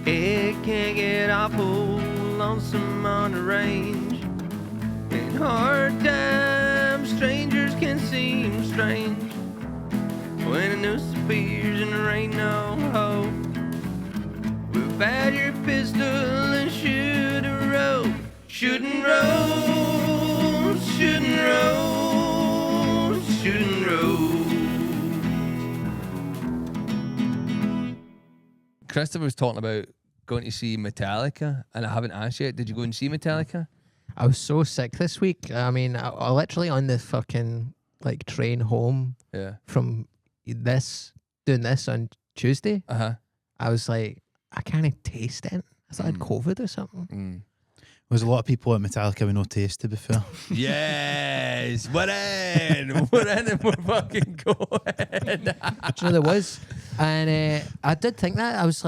It can get awful lonesome on the range. In hard times, strangers can seem strange. When the noose appears and there ain't no hope, whip out your pistol and shoot a rope. Shooting rope, shooting rope, shooting rope. Christopher was talking about going to see Metallica, and I haven't asked yet. Did you go and see Metallica? I was so sick this week. I mean, I literally on the fucking like train home from doing this on Tuesday. I was like, I can't taste it. I thought I had COVID or something. There's a lot of people at Metallica with no taste, to be fair. Yes, we're in. We're in and we're fucking going. Do you know there was? And I did think that. I was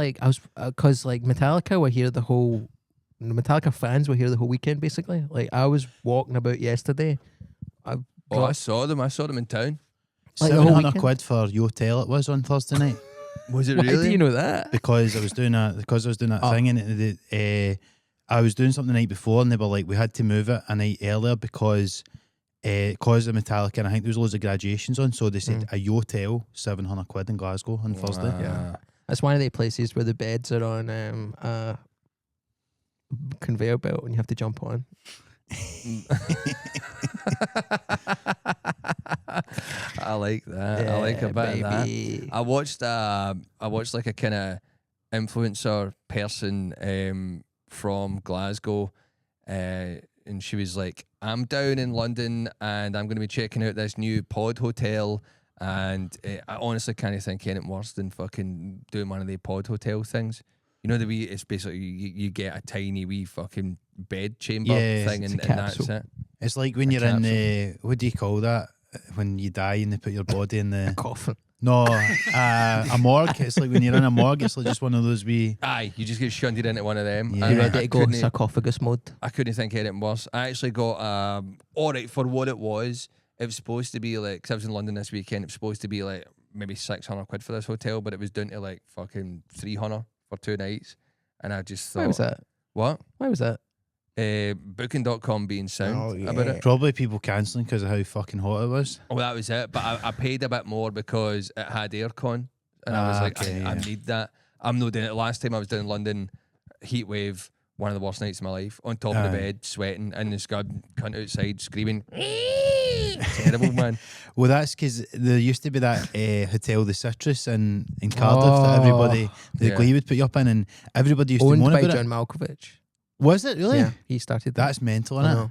because like Metallica were here the Metallica fans were here the whole weekend, basically. Like, I was walking about yesterday. I saw them. I saw them in town. Like £700 for your hotel it was on Thursday night. Was it Why really? do you know that? Because I was doing that thing, and I was doing something the night before, and they were like, we had to move it a night earlier because of Metallica, and I think there was loads of graduations on, so they said a hotel £700 in Glasgow on Thursday. Yeah, that's one of the places where the beds are on a conveyor belt and you have to jump on. I like that. I like a bit of that. I watched like a kind of influencer person from Glasgow, and she was like, I'm down in London and I'm going to be checking out this new pod hotel, and I honestly can't think anything worse than fucking doing one of the pod hotel things. You know, it's basically you get a tiny wee fucking bed chamber thing, and that's it. It's like when you're in the, what do you call that? When you die and they put your body in the... A coffin. No, a morgue. It's like when you're in a morgue, it's like just one of those wee... Aye, you just get shunted into one of them. Yeah. You ready to go sarcophagus mode? I couldn't think of anything worse. I actually got, alright, for what it was supposed to be like, because I was in London this weekend, it was supposed to be like maybe £600 for this hotel, but it was down to like fucking 300 for 2 nights. And I just thought... Why was that? What? Why was that? Booking.com being sound about it. Probably people cancelling because of how fucking hot it was. Oh, that was it. But I paid a bit more because it had aircon, and I was like, I need that. I'm not doing it. Last time I was down in London, heat wave, one of the worst nights of my life. On top of the bed, sweating, and this guy cunt outside screaming. Terrible, man. Well, that's because there used to be that hotel, the Citrus in Cardiff, that everybody, the Glee would put you up in, and everybody used to moan about it. Owned by John Malkovich. Was it really? Yeah, he started that. That's mental, isn't it?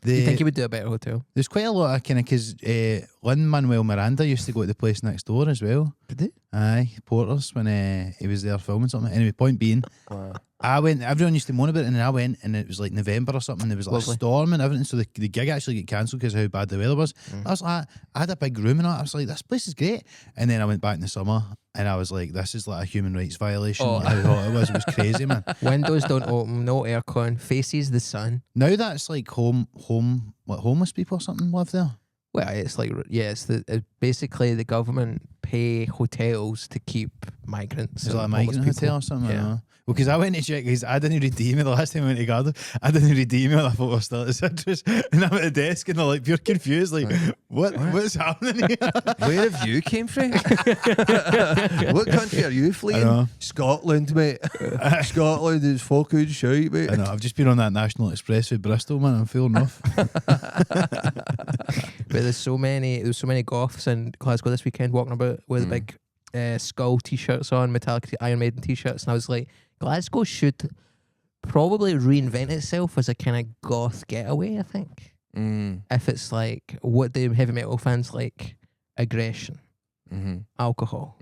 Do you think he would do a better hotel? There's quite a lot of kind of, because Lin-Manuel Miranda used to go to the place next door as well. Did he? Aye, Porter's, when he was there filming something. Anyway, point being, I went, everyone used to moan about it, and then I went, and it was like November or something, and there was like a storm and everything, so the gig actually got cancelled because of how bad the weather was. I was like, I had a big room and all, I was like, this place is great. And then I went back in the summer, and I was like, this is like a human rights violation. Like how hot it was crazy, man. Windows don't open, no aircon, faces the sun. Now that's like homeless people or something live there. Well, it's like, it's basically the government pay hotels to keep migrants. Is it like a migrant hotel or something? Yeah. Well, because I went to check, because I didn't read the email the last time I went to Cardiff. I didn't read the email. I thought I was still at the Citrus. And I'm at the desk and they're like, pure confused. Like, what's happening here? Where have you came from? What country are you fleeing? Scotland, mate. Scotland is fucking shite, mate. I know. I've just been on that National Express with Bristol, man. I'm feeling rough. But there's so many goths in Glasgow this weekend walking about with big skull t-shirts on, Metallica Iron Maiden t-shirts, and I was like, Glasgow should probably reinvent itself as a kind of goth getaway, I think. If it's like what the heavy metal fans like: aggression, alcohol,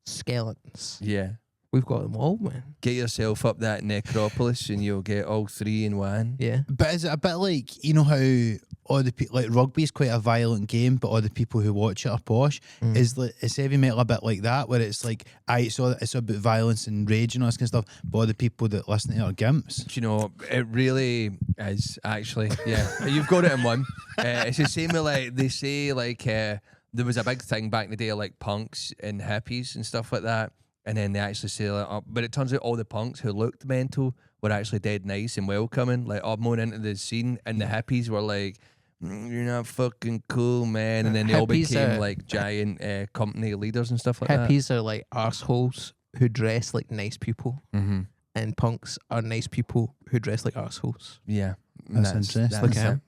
skeletons. Yeah. We've got them all, man. Get yourself up that necropolis and you'll get all 3 in one. Yeah. But is it a bit like, you know how all the people, like rugby is quite a violent game, but all the people who watch it are posh? Is heavy metal a bit like that, where it's like, it's about violence and rage and all this kind of stuff, but all the people that listen to it are gimps? Do you know, it really is, actually. Yeah. You've got it in one. It's the same with, like, they say, like, there was a big thing back in the day, like punks and hippies and stuff like that. and then they actually say like, oh, but it turns out all the punks who looked mental were actually dead nice and welcoming, like more into the scene, and the hippies were like, you're not fucking cool, man, and then they all Hippies became are- like giant company leaders and stuff like that. Hippies are like arseholes who dress like nice people, Mm-hmm. and punks are nice people who dress like arseholes. Yeah, That's interesting. Look That's at it. him.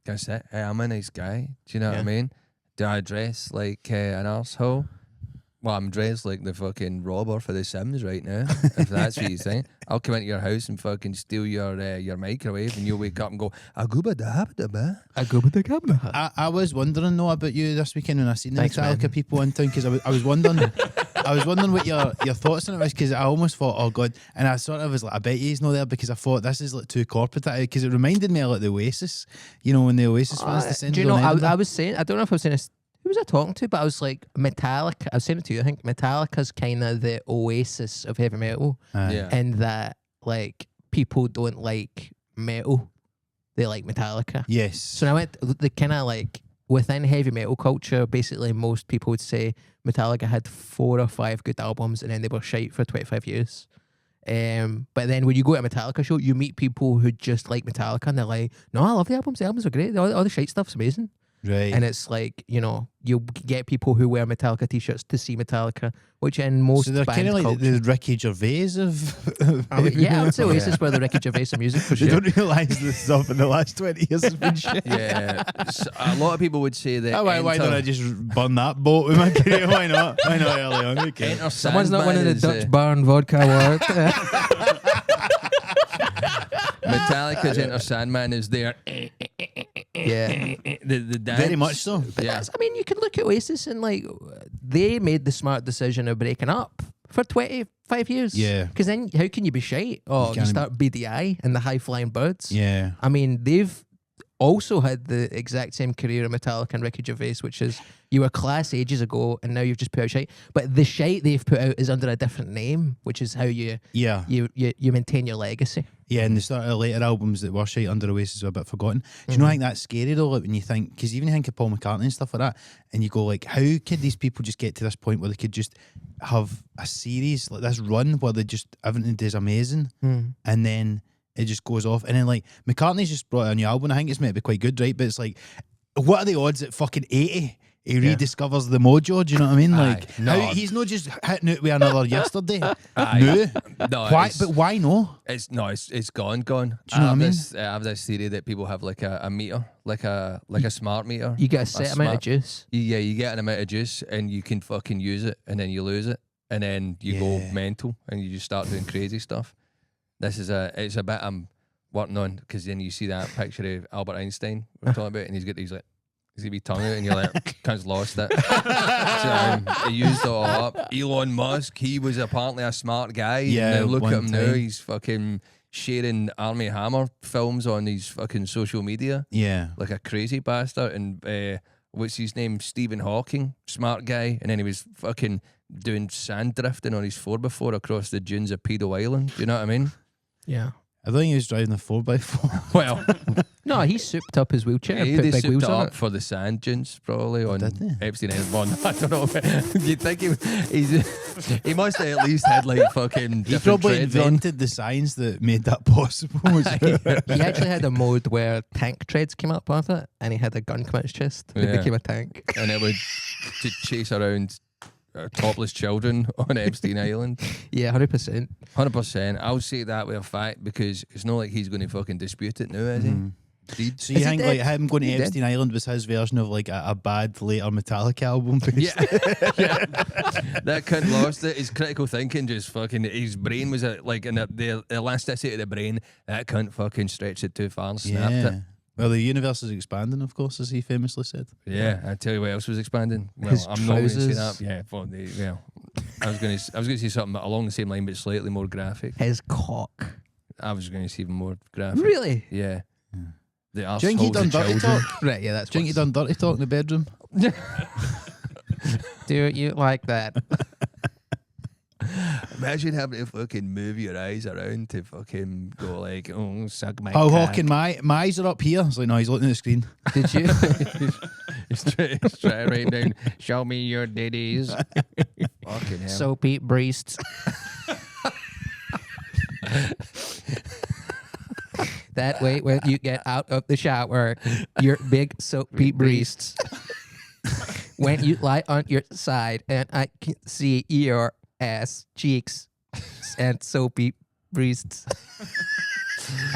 That's it. Hey, I'm a nice guy. Do you know what I Yeah. mean? Do I dress like an arsehole? Well, I'm dressed like the fucking robber for The Sims right now. If that's what you think, I'll come into your house and fucking steal your microwave, and you'll wake up and go, "Agubadabadaba." I go with the camera. I was wondering though about you this weekend when I seen the Thanks, Metallica man. people in town, because I was wondering I was wondering what your thoughts on it was, because I almost thought, oh god, and I sort of was like, I bet he's not there, because I thought this is like too corporate, because it reminded me of like the Oasis, you know, when the Oasis fans descended. Do you know? on Edinburgh. I was saying. I don't know if I was saying this. Who was I talking to? But I was like, Metallica. I was saying it to you. I think Metallica's kind of the Oasis of heavy metal, Yeah. and that like people don't like metal, they like Metallica. Yes. So I went the kind of like within heavy metal culture, basically most people would say Metallica had 4 or 5 good albums and then they were shite for 25 years. But then when you go to a Metallica show, you meet people who just like Metallica and they're like, no, I love the albums. The albums are great. All the shite stuff's amazing. Right. And it's like, you know, you get people who wear Metallica t-shirts to see Metallica, which in most so they're band kind of like culture, the Ricky Gervais of. yeah, I would say Oasis were the Ricky Gervais of music for They sure. don't realise the stuff in the last 20 years has been shit. Yeah. So a lot of people would say that. Oh, why don't I just burn that boat with my career? Why not? Why not early on? Okay. Enter Someone's not winning the Sandman is, Dutch Barn Vodka Award. Metallica's Enter Sandman is there. Yeah. The dance. Very much so. But Yeah. that's, I mean, you can look at Oasis and like they made the smart decision of breaking up for 25 years. Yeah. Because then how can you be shite? Oh, you can't- start BDI and the High Flying Birds. Yeah. I mean, they've also had the exact same career of Metallica and Ricky Gervais, which is you were class ages ago and now you've just put out shite. But the shite they've put out is under a different name, which is how you Yeah. maintain your legacy. Yeah, and the sort of later albums that were shite under Oasis are a bit forgotten. Do you know, I think that's scary though, like when you think, because even you think of Paul McCartney and stuff like that, and you go like, how could these people just get to this point where they could just have a series, like this run where they just, everything is amazing, and then it just goes off. And then like, McCartney's just brought out a new album, I think it's meant to be quite good, right? But it's like, what are the odds at fucking 80? He rediscovers the mojo, do you know what I mean? Like, no. he's not just hitting it with another yesterday. Aye. No. No, Why? it's- But why no? It's gone. Do you know what I mean? I have this theory that people have like a meter, like a smart meter. You get a set amount of smart- juice. Yeah, you get an amount of juice and you can fucking use it, and then you lose it, and then you go Yeah. mental and you just start doing crazy stuff. It's a bit I'm working on, because then you see that picture of Albert Einstein we're talking about, and he's got these like. He's gonna be tongue out, and you're like, cunt's lost it. So, he used it all up. Elon Musk, he was apparently a smart guy. Yeah, Now look at one him now. time. He's fucking sharing Army Hammer films on his fucking social media Yeah. like a crazy bastard. And what's his name? Stephen Hawking, smart guy. And then he was fucking doing sand drifting on his 4x4 across the dunes of Pedo Island. Do you know what I mean? Yeah. I don't think he was driving a 4x4. Well, No, he souped up his wheelchair and he put they big souped wheels it on up it. for the sand dunes probably on did they? Epstein Island. I don't know. You'd think he must have at least had like fucking He different probably treads on. invented the science that made that possible. He actually had a mode where tank treads came up with it, and he had a gun come out his chest. It Yeah. became a tank. And it would to chase around topless children on Epstein Island. Yeah, 100%. 100%. I'll say that with a fact, because it's not like he's going to fucking dispute it now, is he? Deed. So you Is he think dead? like him going to He dead? Epstein Island was his version of like a bad later Metallica album? Yeah. Yeah. That cunt lost it. His critical thinking just fucking, his brain was like in the elasticity of the brain. That cunt fucking stretched it too far and snapped Yeah. it. Well, the universe is expanding, of course, as he famously said. Yeah, I tell you what else was expanding. Well, His I'm not going to say trousers. that. Yeah, I was going to say something along the same line, but slightly more graphic. His cock. I was going to say even more graphic. Really? Yeah. The Do you think he arseholes done of dirty children. talk? Right, yeah, that's Do you think he done dirty talk in the bedroom? Do you like that? Imagine having to fucking move your eyes around to fucking go like, oh, suck my Paul cock. Hawking, my eyes are up here. It's like, no, he's looking at the screen. Did you? He's trying to write down, show me your ditties. Fucking hell. Soapy breasts. That way, when you get out of the shower, your big soapy breasts. When you lie on your side, and I can see your ass cheeks and soapy breasts.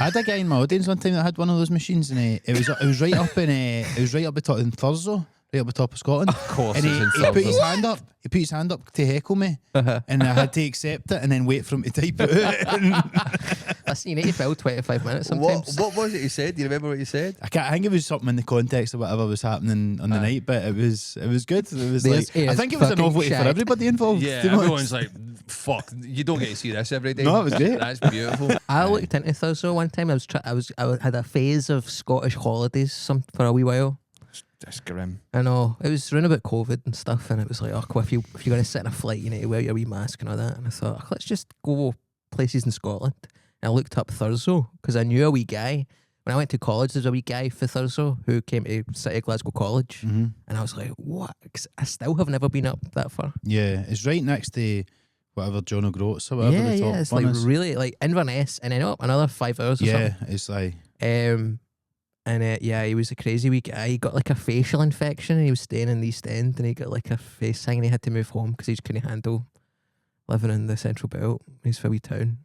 I had a guy in my audience one time that had one of those machines, and it was right up in the top in Thurso, right up the top of Scotland. Of course, And it's in he put his Thurso. hand up. He put his hand up to heckle me, Uh-huh. and I had to accept it and then wait for him to type it out. Listen, you need to fill 25 minutes sometimes. What was it you said? Do you remember what you said? I think it was something in the context of whatever was happening on the night, but it was good. It was This like, I is think it was a fucking novelty for shite. everybody involved. Yeah, to be honest. everyone's like, fuck, you don't get to see this every day. No, it was great. That's beautiful. I looked into Thurso one time. I had a phase of Scottish holidays for a wee while. That's grim. I know it was around about COVID and stuff, and it was like, oh, well, if you're going to sit in a flight, you need to wear your wee mask and all that. And I thought, oh, let's just go places in Scotland. And I looked up Thurso because I knew a wee guy. When I went to college, there's a wee guy for Thurso who came to City of Glasgow College, Mm-hmm. and I was like, what? 'Cause I still have never been up that far. Yeah, it's right next to whatever John O'Groats or whatever the top It's one like is. really like Inverness, and then up another 5 hours or Yeah, it's like something. He was a crazy wee guy. He got like a facial infection, and he was staying in the East End, and he got like a face thing, and he had to move home because he just couldn't handle living in the Central Belt. He's from a wee town.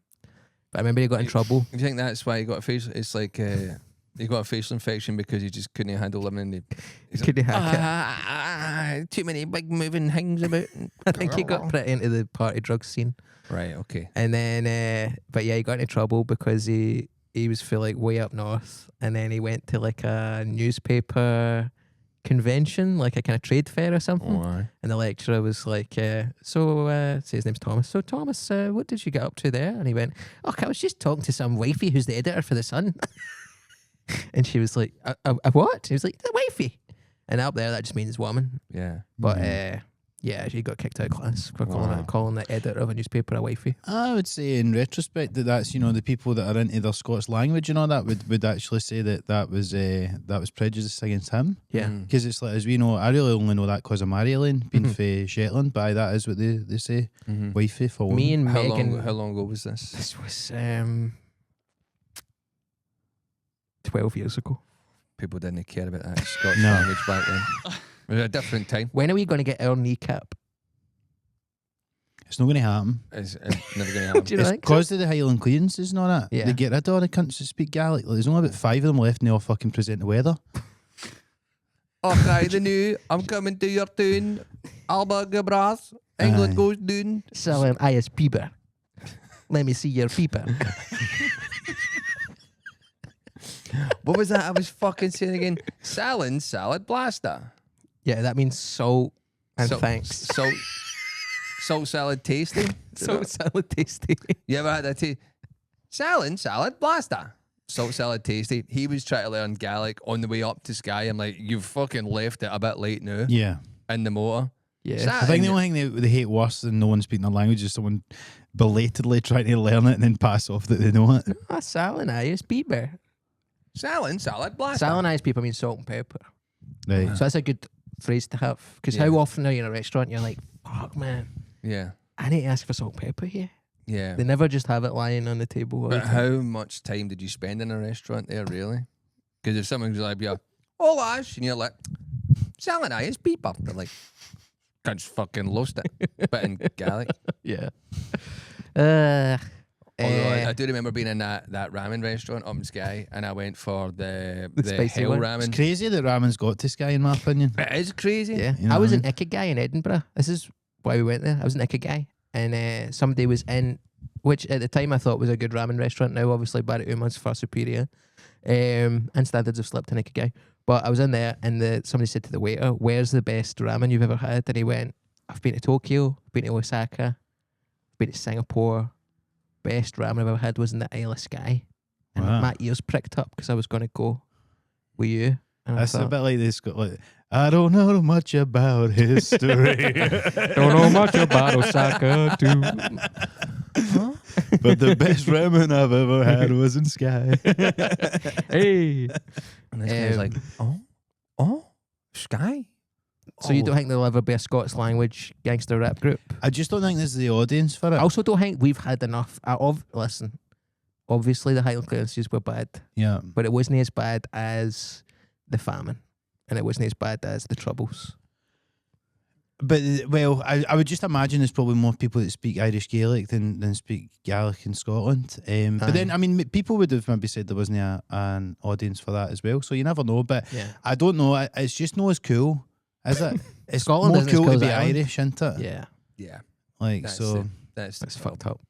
But I remember he got in trouble. You think that's why he got a facial? It's like he got a facial infection because he just couldn't handle living in the. He's Couldn't like, hack too many big moving things about. I think he got pretty into the party drug scene. Right. Okay. And then, but yeah, he got into trouble because he was for like way up north, and then he went to like a newspaper convention, like a kind of trade fair or something. Oh, aye. And the lecturer was like, say his name's Thomas. So Thomas, what did you get up to there? And he went, oh, I was just talking to some wifey who's the editor for The Sun. And she was like, a what? He was like, the wifey. And up there, that just means woman. Yeah. But yeah, she got kicked out of class for calling the editor of a newspaper a wifey. I would say in retrospect that's the people that are into their Scots language and all that would actually say that was prejudice against him. Yeah. Because it's like, as we know, I really only know that because of Mary Elaine being for Shetland, but that is what they say, wifey for Me woman. and Megan. How long ago was this? This was 12 years ago. People didn't care about that Scottish No. language back then. It was a different time. When are we going to get our kneecap? It's not going to happen. It's never going to happen. Do you It's think? because of the Highland clearances and all that. Yeah. They get rid of all the cunts that speak Gaelic. Like, there's only about 5 of them left and they all fucking present the weather. Okay, the new. I'm coming to your tune. Alba Gabras. England Aye. goes down. Selling IS peeper. Let me see your peeper. What was that I was fucking saying again? Salad blaster. Yeah, that means salt and Salt- thanks. Salt salad tasty. Salt salad tasty. You ever had that tea? Salad blaster. Salt salad tasty. He was trying to learn Gaelic on the way up to Skye. I'm like, you've fucking left it a bit late now Yeah. in the motor. Yeah. I think the only thing they hate worse than no one speaking their language is someone belatedly trying to learn it and then pass off that they know it. Salad IS peeper. Salad blaster. Salad IS peeper means salt and pepper. Right. So that's a good phrase to have. Because Yeah. how often are you in a restaurant and you're like, fuck, man, Yeah. I need to ask for salt and pepper here. Yeah. They never just have it lying on the table. all the But time. how much time did you spend in a restaurant there, really? Because if someone's like, yeah, oh, Ash, and you're like, salad is peeper. They're like, can't fucking lost it. But in Gaelic. Yeah. Although I do remember being in that ramen restaurant up in Skye, and I went for the spicy hell one? It's ramen. crazy that ramen's got to Skye, in my opinion. It is crazy. Yeah. You know I was what I in Ikigai in Edinburgh. This is why we went there. I was in Ikigai, and somebody was in, which at the time I thought was a good ramen restaurant. Now, obviously, Barry Uma's far superior. And standards have slipped in Ikigai. But I was in there, and somebody said to the waiter, where's the best ramen you've ever had? And he went, I've been to Tokyo, I've been to Osaka, I've been to Singapore. Best ramen I've ever had was in the Isle of Skye. And Wow. my ears pricked up because I was going to go with you. And I That's a thought, bit like this. Like, I don't know much about history, don't know much about Osaka, too. but the best ramen I've ever had was in Skye. Hey. And this guy's like, oh, Skye? So you don't think there'll ever be a Scots language gangster rap group? I just don't think there's the audience for it. I also don't think we've had enough. Listen, obviously the Highland clearances were bad, Yeah. but it wasn't as bad as the famine, and it wasn't as bad as the Troubles. But, well, I would just imagine there's probably more people that speak Irish Gaelic than speak Gaelic in Scotland. But then, I mean, people would have maybe said there wasn't an audience for that as well. So you never know. But I don't know. It's just not as cool, is it? It's Scotland more isn't as cool cool to be as Ireland. Irish, isn't it? Yeah. Yeah. Like, That's so. That's fucked up.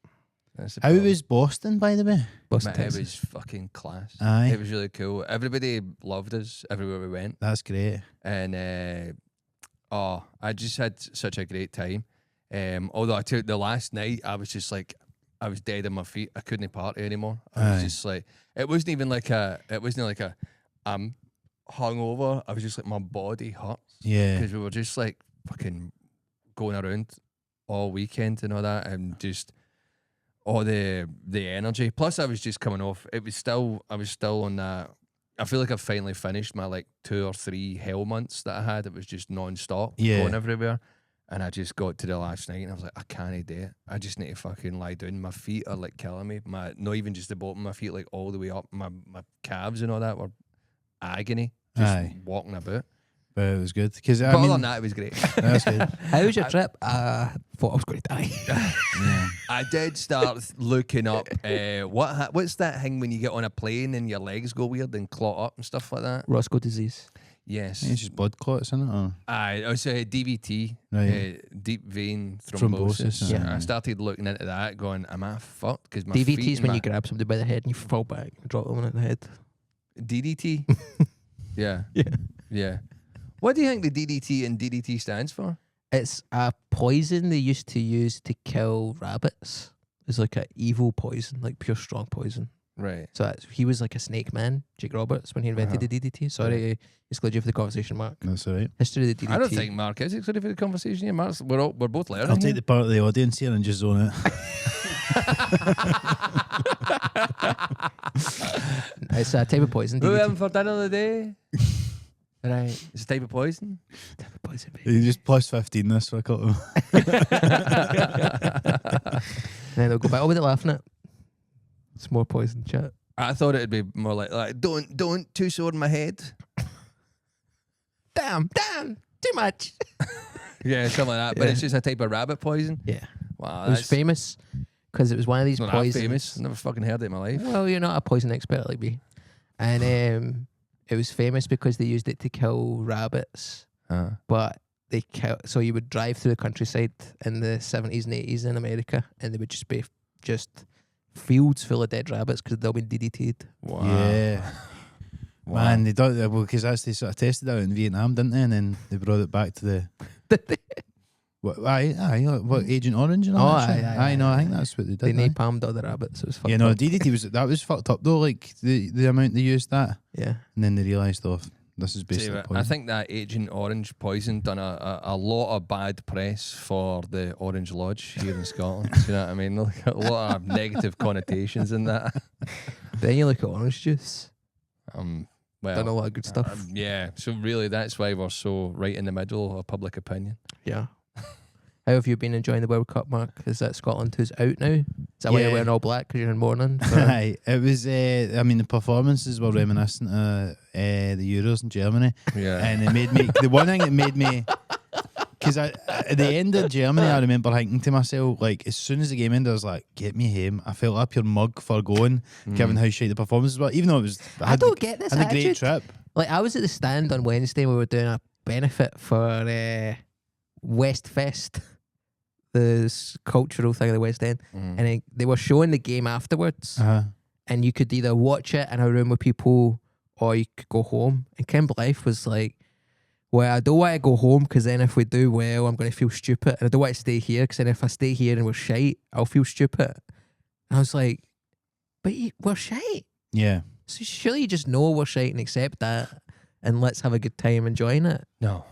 How was Boston, by the way? Boston, Mate, it Texas. was fucking class. Aye. It was really cool. Everybody loved us everywhere we went. That's great. And I just had such a great time. Although I took the last night, I was just like, I was dead on my feet. I couldn't party anymore. I was just like, it wasn't like I'm hungover. I was just like, my body hurts. Yeah. Because we were just like fucking going around all weekend and all that, and just all the energy. Plus, I was just coming off. I was still on that. I feel like I've finally finished my like 2 or 3 hell months that I had. It was just non-stop, going everywhere. And I just got to the last night and I was like, I can't do it. I just need to fucking lie down. My feet are like killing me. Not even just the bottom of my feet, like all the way up. My calves and all that were agony. Just walking about. But it was good. But other than that, it was great. That's good. How was your trip? I thought I was going to die. I did start looking up what's that thing when you get on a plane and your legs go weird and clot up and stuff like that? Roscoe disease. Yes. It's just blood clots, isn't it? Or? I also had DVT, Right. deep vein thrombosis. Yeah. I started looking into that, going, "Am I fucked?" Because my DVT feet is and when you grab somebody by the head and you fall back and drop them on the head. DDT. Yeah. Yeah. Yeah. What do you think the DDT and DDT stands for? It's a poison they used to use to kill rabbits. It's like an evil poison, like pure strong poison. Right. So he was like a snake man, Jake Roberts, when he invented the DDT. Sorry to exclude you for the conversation, Mark. That's all right. History of the DDT. I don't think Mark is excited for the conversation here. Mark, we're both learning. I'll take the part of the audience here and just zone it. It's a type of poison. Who DDT. having for dinner today? Right. It's a type of poison. Type of poison, baby. You just plus 15 this for a couple. And then they'll go back. Oh, they're laughing at. It's more poison chat. I thought it'd be more like don't too sore in my head. Damn, too much. Yeah, something like that. But it's just a type of rabbit poison. Yeah. Wow, It was famous because it was one of these not poisons. that famous. Never fucking heard it in my life. Well, you're not a poison expert like me. And it was famous because they used it to kill rabbits. But they so you would drive through the countryside in the 70s and 80s in America, and they would just be fields full of dead rabbits because they'd all been DDT'd. Wow. Yeah. Wow. Man, they don't, well, because they sort of tested out in Vietnam, didn't they? And then they brought it back to the. What Agent Orange and all that shit? No, I think that's what they did. They napalmed all the rabbits. It was fucked Yeah, no, up. DDT was fucked up though. Like the amount they used that, Yeah. and then they realised, this is basically I poison. think that Agent Orange poison done a lot of bad press for the Orange Lodge here in Scotland. Do you know what I mean? Like a lot of negative connotations in that. Then you look at orange juice. Well, Done a lot of good stuff. Yeah, so really that's why we're so right in the middle of public opinion. Yeah. How have you been enjoying the World Cup, Mark? Is that Scotland who's out now? Is that why you're wearing all black because you're in mourning? Aye, it was. I mean, the performances were reminiscent of the Euros in Germany. Yeah, And it made me. The one thing that made me, because at the end of Germany, I remember thinking to myself, like, as soon as the game ended, I was like, "Get me home." I felt up your mug for going, given how shite the performances were. Even though it was, I don't get this had a great attitude. trip. Like, I was at the stand on Wednesday. We were doing a benefit for West Fest, the cultural thing of the West End, and they were showing the game afterwards. And you could either watch it in a room with people or you could go home. And Kim Blythe was like, well, I don't want to go home because then if we do well, I'm going to feel stupid. And I don't want to stay here because then if I stay here and we're shite, I'll feel stupid. And I was like, but we're shite. Yeah. So surely you just know we're shite and accept that and let's have a good time enjoying it. no.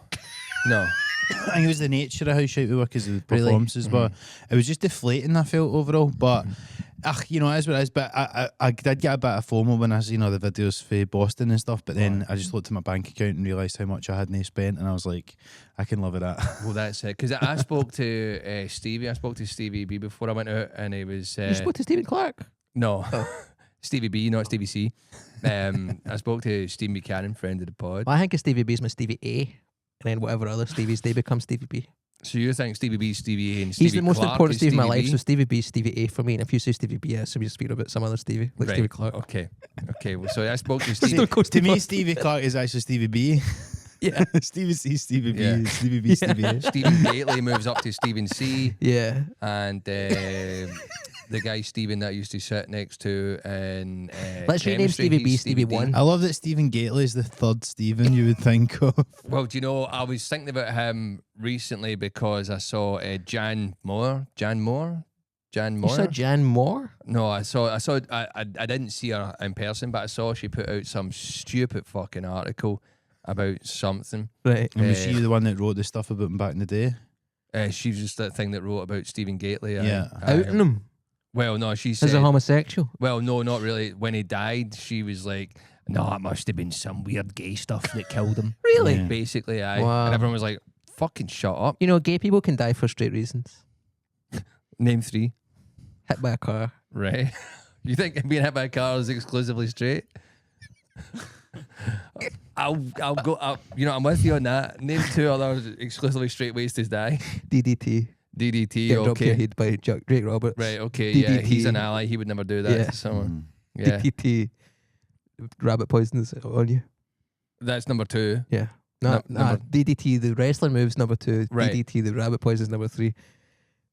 I think it was the nature of how shite we were because of the Really? performances, but it was just deflating, I felt, overall. But You know, it is what it is. But I did get a bit of FOMO when I seen all the videos for Boston and stuff. But then I just looked at my bank account and realised how much I hadn't spent, and I was like, I can live with that. Well, that's it. Because I spoke to Stevie. I spoke to Stevie B before I went out, and he was. You spoke to Stephen Clark? No. Stevie B, not Stevie C. I spoke to Stephen Buchanan, friend of the pod. Well, I think of Stevie B is my Stevie A, and then whatever other Stevies, they become Stevie B. So you think Stevie B, Stevie A, and Stevie He's the most Clark important is Stevie in my Stevie life, B? so Stevie B is Stevie A for me. And if you say Stevie B, I assume you're speaking about some other Stevie, like Right. Stevie Clark. Okay. Well, so I spoke to Just Stevie. don't go To Stevie me, Clark. Stevie Clark is actually Stevie B. Yeah. Stevie C, Stevie B, Yeah. Stevie B, Stevie A. Stephen Gately moves up to Stephen C. Yeah. And the guy Stephen that I used to sit next to in Let's rename chemistry, Stevie B he's Stevie D. 1. I love that Stephen Gately is the third Stephen you would think of. Well, do you know, I was thinking about him recently because I saw Jan Moore. You saw Jan Moore? No, I didn't see her in person, but I saw she put out some stupid fucking article about something. Right. And was she the one that wrote the stuff about him back in the day? She was just that thing that wrote about Stephen Gately. Yeah. Outing him Well, no, she as said. a homosexual. Well, no, not really. When he died, she was like, "No, it must have been some weird gay stuff that killed him." Really? Yeah. Basically, aye. Wow. And everyone was like, "Fucking shut up." You know, gay people can die for straight reasons. Name 3. Hit by a car. Right. You think being hit by a car is exclusively straight? I'll go up. You know, I'm with you on that. Name 2 other exclusively straight ways to die. DDT. DDT. Get dropped your Okay. head by Drake Roberts. Right. Okay. Yeah. DDT. He's an ally. He would never do that. Yeah. So, yeah. DDT. Rabbit poisons on you. That's number 2. Yeah. No, Number- DDT, the wrestling moves, number 2. Right. DDT, the rabbit poisons, number 3.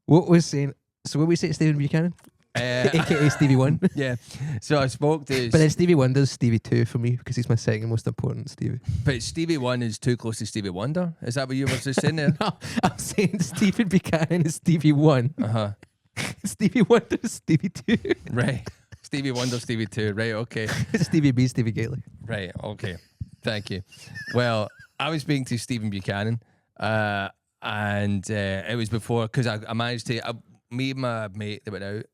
What was saying? So what we say to Stephen Buchanan? AKA Stevie 1. Yeah. So I spoke to. But then Stevie 1 does Stevie 2 for me because he's my second most important Stevie. But Stevie 1 is too close to Stevie Wonder. Is that what you were just saying there? No, I'm saying Stephen Buchanan is Stevie 1. Uh-huh. Stevie Wonder is Stevie 2. Right. Stevie Wonder, Stevie 2. Right, okay. Stevie B, Stevie Gately. Right, okay. Thank you. Well, I was speaking to Stephen Buchanan, and it was before, because I managed to, me and my mate that went out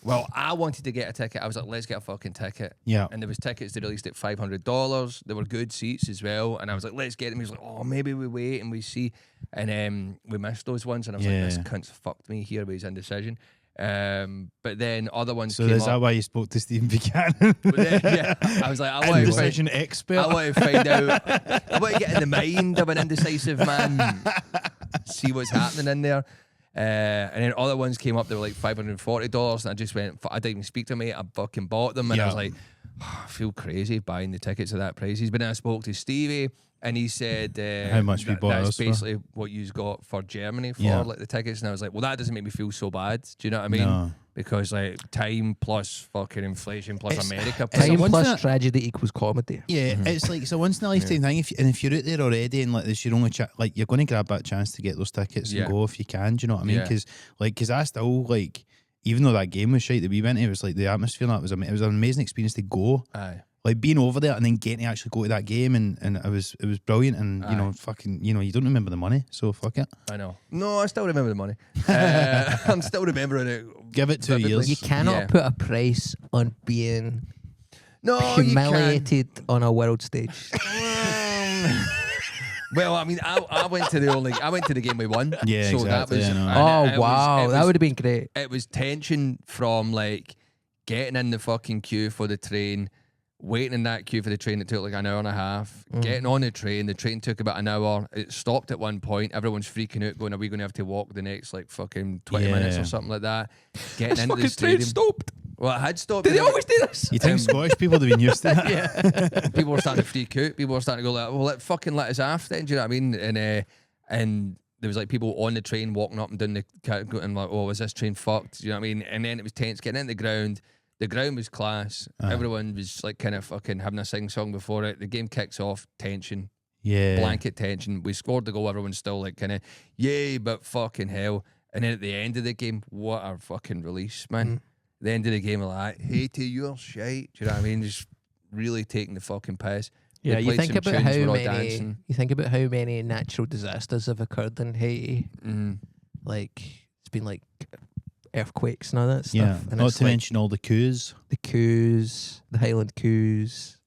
well, I wanted to get a ticket. I was like, let's get a fucking ticket. Yeah. And there was tickets they released at $500. There were good seats as well. And I was like, let's get them. He was like, oh, maybe we wait and we see. And we missed those ones. And I was like, this cunt's fucked me here with his indecision. But then other ones So came is up. that why you spoke to Stephen Buchanan? But then, yeah, I was like, I want to find, Indecision expert. I want to find out. I want to get in the mind of an indecisive man. See what's happening in there. And then other ones came up. They were like $540, and I just went. I didn't even speak to me. I fucking bought them, and I was like, I feel crazy buying the tickets at that prices. But then I spoke to Stevie, and he said, How much we bought that's ours for? basically what you got for Germany for like the tickets. And I was like, well, that doesn't make me feel so bad. Do you know what I mean? No. Because like time plus fucking inflation plus It's- America it's plus Time once plus in a- tragedy equals comedy. Yeah, it's like it's a once in a lifetime thing. If you're out there already and like this, your only like you're going to grab that chance to get those tickets Yeah. and go if you can. Do you know what I mean? Yeah. Because I still like, even though that game was shite that we went to, it was like the atmosphere. And that was it was an amazing experience to go. Aye. Like being over there and then getting to actually go to that game and it was brilliant. And you know, Aye. fucking, you know, you don't remember the money, so fuck it. I know. No, I still remember the money. I'm still remembering it. Give it 2 vividly. years. You cannot Yeah. put a price on being No, you can. humiliated on a world stage. Well, I mean, I went to the game we won. Yeah, so that exactly, was. I know. and Oh, it was- wow. it That was- would have been great. It was tension from like getting in the fucking queue for the train, waiting in that queue for the train that took like an hour and a half, getting on the train took about an hour, it stopped at one point, everyone's freaking out going, are we going to have to walk the next like fucking 20 minutes or Yeah. something like that, getting into the Fucking train stadium. stopped. Well, it had stopped. Did they and it- always do this? You think Scottish people would have been used to that? people were starting to freak out. People were starting to go like, well, let us off then. Do you know what I mean? And there was like people on the train walking up and down the and like, oh, was this train fucked? Do you know what I mean? And then it was tense getting in the ground. The ground was class. Everyone was like kind of fucking having a sing song before it. The game kicks off, tension, Yeah. blanket tension. We scored the goal. Everyone's still like kind of yay, but fucking hell. And then at the end of the game, what a fucking release, man. The end of the game, like, hey, to your shite. Do you know what I mean? Just really taking the fucking piss. They Yeah, you played think some about tunes, how we're all many. dancing. You think about how many natural disasters have occurred in Haiti. Mm. Like it's been like earthquakes and all that stuff. Yeah, And not it's to like mention all the coups. the coups, the Highland coups,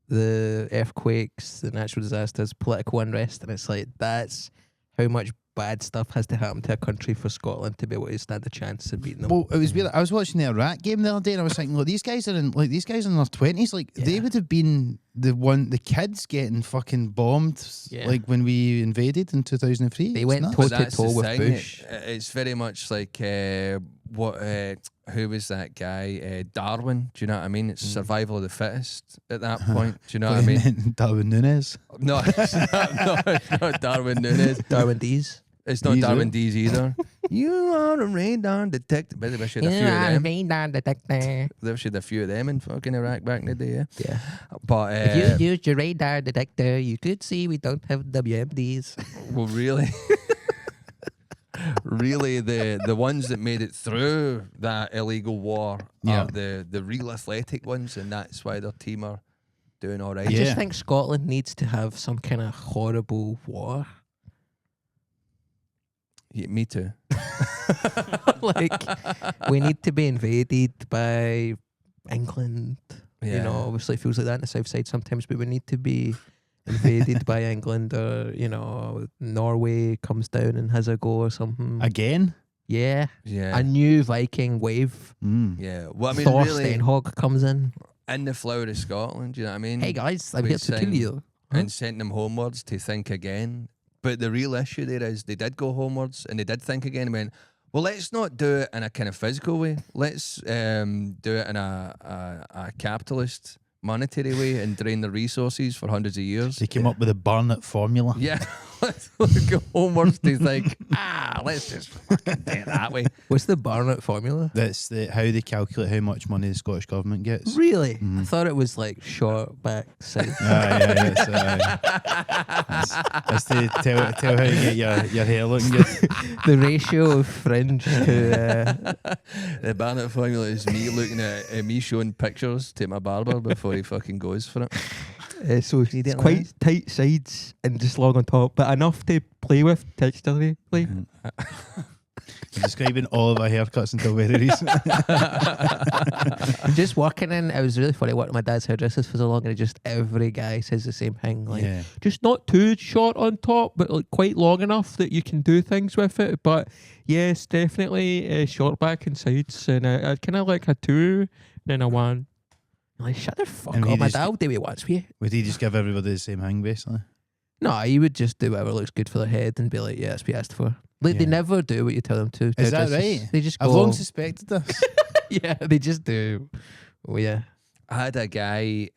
the earthquakes, the natural disasters, political unrest, and it's like that's how much bad stuff has to happen to a country for Scotland to be able to stand a chance of beating them. Well, it was weird. I was watching the Iraq game the other day, and I was thinking, look, these guys are in their 20s. Like they would have been the kids getting fucking bombed, like when we invaded in 2003. They went toe to toe with Bush. It's very much like who was that guy? Darwin. Do you know what I mean? It's survival of the fittest at that point. Do you know what I mean? Darwin Núñez. No, it's not Darwin Núñez. Darwin Dees. It's not These Darwin are- Dees either. You are a radar detective. But they should have a few of them. They should have a few of them in fucking Iraq back in the day. Yeah. Yeah. But If you used your radar detector, you could see we don't have WMDs. well, really, really, the ones that made it through that illegal war Yeah. are the real athletic ones, and that's why their team are doing all right. I Yeah. just think Scotland needs to have some kind of horrible war. Yeah, me too. Like, we need to be invaded by England. You Yeah. know, obviously it feels like that in the south side sometimes, but we need to be invaded by England, or, you know, Norway comes down and has a go or something. Again? Yeah. Yeah. A new Viking wave. Yeah. Well, I mean, Thor really, Stenhog comes in. in the flower of Scotland, you know what I mean? Hey guys, I'm we here to kill sing- you. And sent them homewards to think again. But the real issue there is they did go homewards and they did think again and went, well, let's not do it in a kind of physical way. Let's do it in a capitalist, monetary way and drain the resources for hundreds of years. They came up with the Barnett formula. Yeah, let's go homewards to think, let's just fucking do it that way. What's the Barnett formula? That's how they calculate how much money the Scottish government gets. Really? I thought it was like short back side. That's to tell how you get your hair looking good. The ratio of fringe to The Barnett formula is me looking at me showing pictures to my barber before he fucking goes for it. so Need it it's like quite tight sides and just long on top, but enough to play with texturally. Like, You're describing all of our haircuts until very recent. just working in, it was really funny working with my dad's hairdressers for so long, and just every guy says the same thing. Like, Yeah. just not too short on top, but like quite long enough that you can do things with it. But yes, definitely short back and sides, and I kind of like a 2 and a 1. I'm like, shut the fuck And up, he my just- dad will do what he wants for you. Would he just give everybody the same thing, basically? No, you would just do whatever looks good for their head and be like, yeah, that's what you asked for. Like, they Yeah. never do what you tell them to. Is They're that just- right? They just I've go, long suspected this. yeah, they just do. Oh, yeah. I had a guy,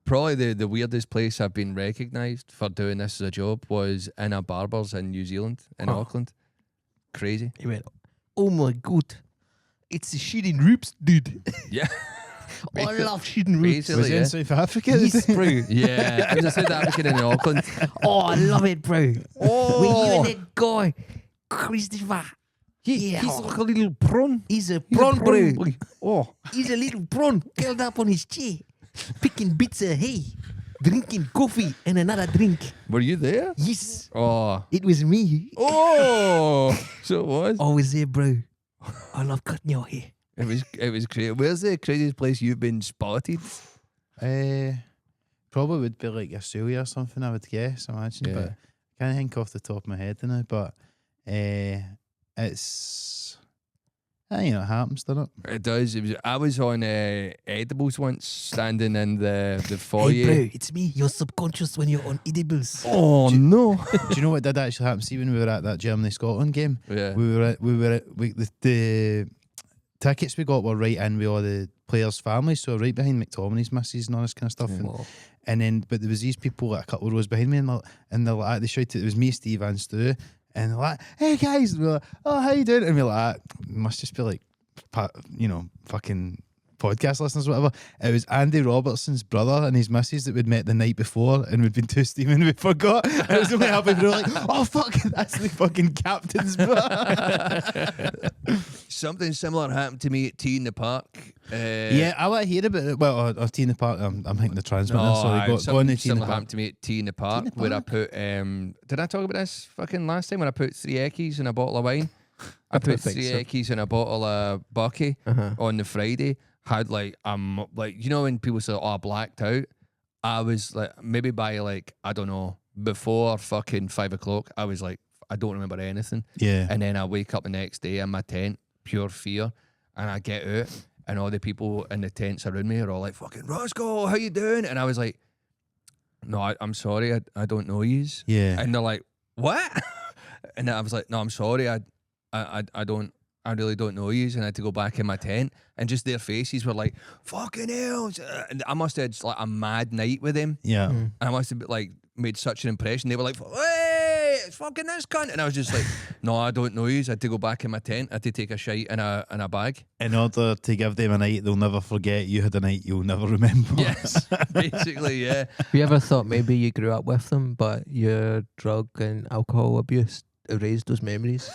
probably the weirdest place I've been recognised for doing this as a job was in a barber's in New Zealand, in Oh. Auckland. Crazy. He went, oh my god, it's the shitting roops, dude. Yeah. Oh, I love shitting roops. Basically. Was he in yeah. South Africa? Yes, bro. Yeah, I was a South African in Auckland. Oh, I love it, bro. Oh, When you and that guy, Christopher. Yeah. he's like a little prawn. He's a He's a prawn, bro. boy. Oh, He's a little prawn curled up on his chair, picking bits of hay, drinking coffee and another drink. were you there? Yes, Oh, it was me. oh, so it was. Always there, bro. I love cutting your hair. It was crazy. Where's the craziest place you've been spotted? Probably would be like Australia or something, I would guess, imagine. Yeah. But I can't think off the top of my head now. But it's, it happens, doesn't it? It does. I was on edibles once, standing in the foyer. Hey, bro, it's me. You're subconscious when you're on edibles. Oh no! Do you know what did actually happen? See, when we were at that Germany-Scotland game, Yeah. the tickets we got were right in with all the players' families, so right behind McTominay's missus and all this kind of stuff. And then, but there was these people like a couple of rows behind me, and they're like, they shouted, it was me, Steve, and Stu, and they're like, "Hey guys," and we're like, "Oh, how you doing?" And we're like, must just be like, fucking podcast listeners, or whatever. It was Andy Robertson's brother and his missus that we'd met the night before, and we'd been too steaming, we forgot. It was only happened. We were like, "Oh fuck, that's the fucking captain's brother." Something similar happened to me at Tea in the Park. Yeah, I want to hear about it. Well, or Tea in the Park. I'm thinking the transmitter. Sorry, go on something to Tea in the similar Park. happened to me at Tea in the Park, where I put. Did I talk about this fucking last time when I put 3 Eckies in a bottle of wine I put think 3 so. eckies in a bottle of Bucky on the Friday. Had like you know when people say, "Oh, I blacked out." I was like, maybe by like I don't know, before fucking 5 o'clock. I was like, I don't remember anything. Yeah. And then I wake up the next day in my tent, pure fear, and I get out, and all the people in the tents around me are all like, "Fucking Roscoe, how you doing?" And I was like, "No, I'm sorry, I don't know yous." Yeah. And they're like, "What?" And I was like, "No, I'm sorry, I really don't know yous." And I had to go back in my tent, and just their faces were like, "Fucking hell!" And I must have had like a mad night with them. Yeah. And I must have like made such an impression. They were like, "Hey, it's fucking this cunt," and I was just like, "No, I don't know yous." I had to go back in my tent. I had to take a shite in a bag. In order to give them a night they'll never forget, you had a night you'll never remember. Yes, basically, yeah. Have you ever thought maybe you grew up with them, but your drug and alcohol abuse erased those memories?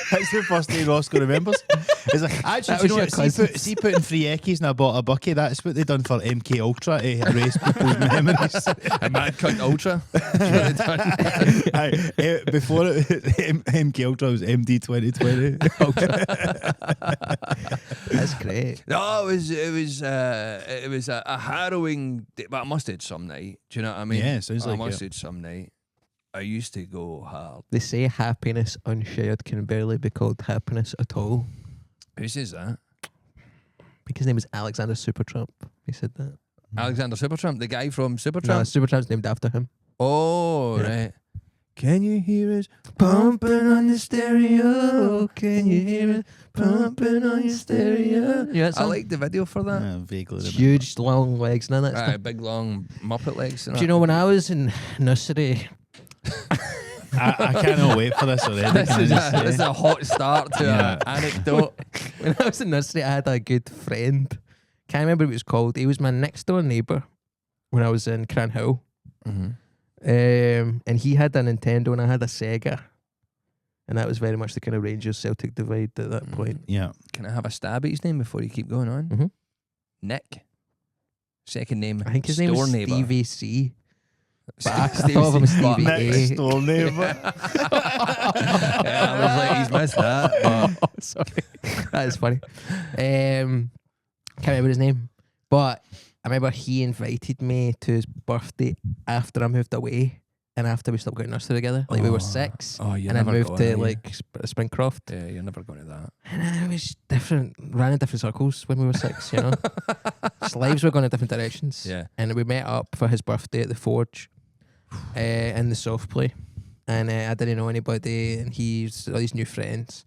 That's the first thing Roscoe remembers. It's like, actually, That do you know was what? your See putting 3 eckies in a bottle of Bucky, that's what they done for MK Ultra to erase people's memories. A Mad Cunt Ultra. That's what they done. Aye, before it, MK Ultra was MD 2020. That's great. No, it was a harrowing day, but I must have had some night. Do you know what I mean? Yeah, sounds like I must it. have had some night. I used to go hard. They say happiness unshared can barely be called happiness at all. Who says that? I think his name is Alexander Supertramp. He said that. Alexander Supertramp, the guy from No, Supertramp. Supertramp's named after him. Oh, Yeah. right. Can you hear us pumping on the stereo? Can you hear us pumping on your stereo? Yeah, I like the video for that. Yeah, vaguely remember. huge, long legs. None of that stuff. Big long Muppet legs. Do you know when I was in nursery? I cannot wait for this already. This can I is just say? this is a hot start to Yeah. an anecdote. When I was in nursery, I had a good friend. Can't remember what he was called. He was my next door neighbour when I was in Cranhill. Mm-hmm. And he had a Nintendo and I had a Sega. And that was very much the kind of Rangers Celtic divide at that point. Yeah. Can I have a stab at his name before you keep going on? Mhm. Nick. Second name. I think his name was neighbour. Stevie C. But I Stevie thought of him as C. Stevie Next A. door neighbour. Yeah, I was like, he's missed that. but- Sorry. That is funny. Can't remember his name. But I remember he invited me to his birthday after I moved away and after we stopped going to nursery together. Like we were 6. Oh, you're And I never moved going, to are you? like Springcroft. Yeah, you're never going to that. And it was different, ran in different circles when we were 6, you know. Just lives were going in different directions. Yeah. And we met up for his birthday at the Forge in the soft play. And I didn't know anybody, and he's all these new friends.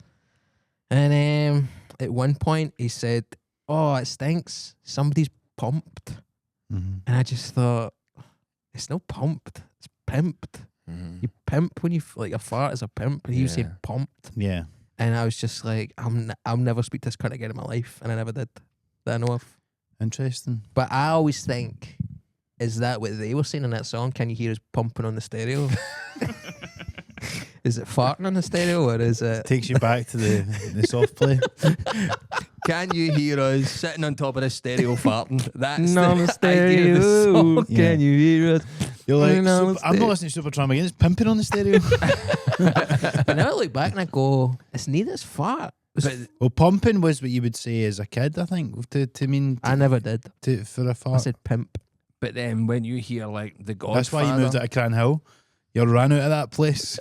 And at one point he said, "Oh, it stinks. Somebody's pumped." Mhm. And I just thought, it's not pumped, it's pimped. Mm-hmm. You pimp when you like a fart is a pimp, and he was saying Yeah. pumped. Yeah. And I was just like, I'll never speak to this cunt again in my life, and I never did that I know of. Interesting. But I always think, is that what they were saying in that song? Can you hear us pumping on the stereo? Is it farting on the stereo, or is it? Takes you back to the soft play. Can you hear us sitting on top of the stereo farting? That's On the the idea of the stereo. song. Yeah. Can you hear us? You're like, No, I'm not listening to Supertramp again. It's pimping on the stereo. But now I look back and I go, it's neither as fart. But Well, pumping was what you would say as a kid, I think, to mean I never did. for a I fart. said pimp. but then when you hear like the Godfather, That's why you moved out of Cranhill. You ran out of that place.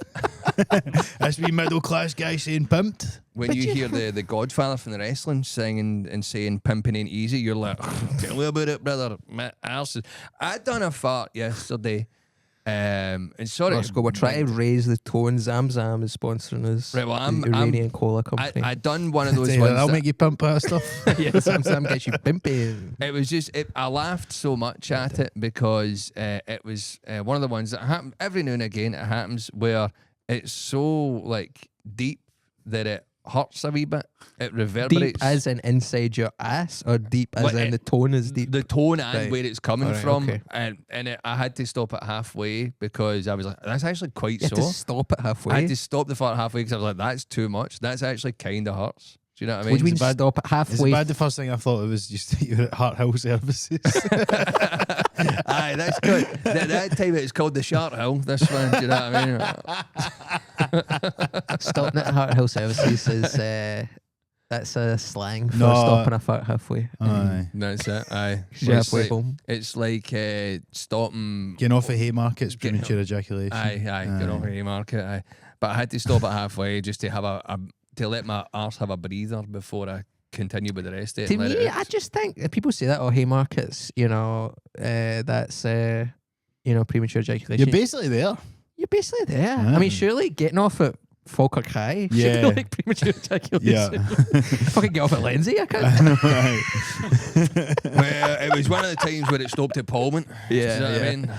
That's me middle class guy saying pimped. when you hear the Godfather from the wrestling singing and saying "pimping ain't easy," you're like, "Tell me about it, brother." My arse is... I done a fart yesterday, and sorry, Let's go. We're trying to raise the tone. Zam Zam is sponsoring us. Right, well, the Iranian cola company. I done one of those Say, ones. that'll that- make you pimp that stuff. Yeah, Zam Zam gets you pimping. It was just, I laughed so much at it because it was one of the ones that happen every now and again. It happens where it's so like deep that it hurts a wee bit. It reverberates. Deep as in inside your ass, or deep as Well, in the tone is deep? The tone and Right. where it's coming Alright, from, okay. and I had to stop it halfway because I was like, that's actually quite You have to sore. stop it I halfway. had to stop the fart halfway because I was like, that's too much. That's actually kind of hurts. Do you know what I What do mean? you mean stop it Is it halfway? bad? The first thing I thought it was just you were at Heart Hill Services. Aye, that's good. That time it's called the Shark Hill. This one, do you know what I mean? Stopping at Heart Health Services is that's a slang for No. stopping a fart halfway. Aye. That's it. Aye. You're It's halfway like, home. it's like stopping. Getting off at Haymarket's Getting premature ejaculation. Aye, get off a market. Aye, but I had to stop at halfway just to have to let my arse have a breather before I continue with the rest of it. To and let me, it out. I just think if people say that, oh, Haymarkets, that's premature ejaculation. You're basically there. You're basically there. Yeah. I mean, surely getting off at Falkirk High should Yeah. be like premature ejaculation. Yeah. Fucking get off at Lindsay, I I can't. know, right. Well, it was one of the times where it stopped at Parliament. Yeah, Do you know what yeah. I mean?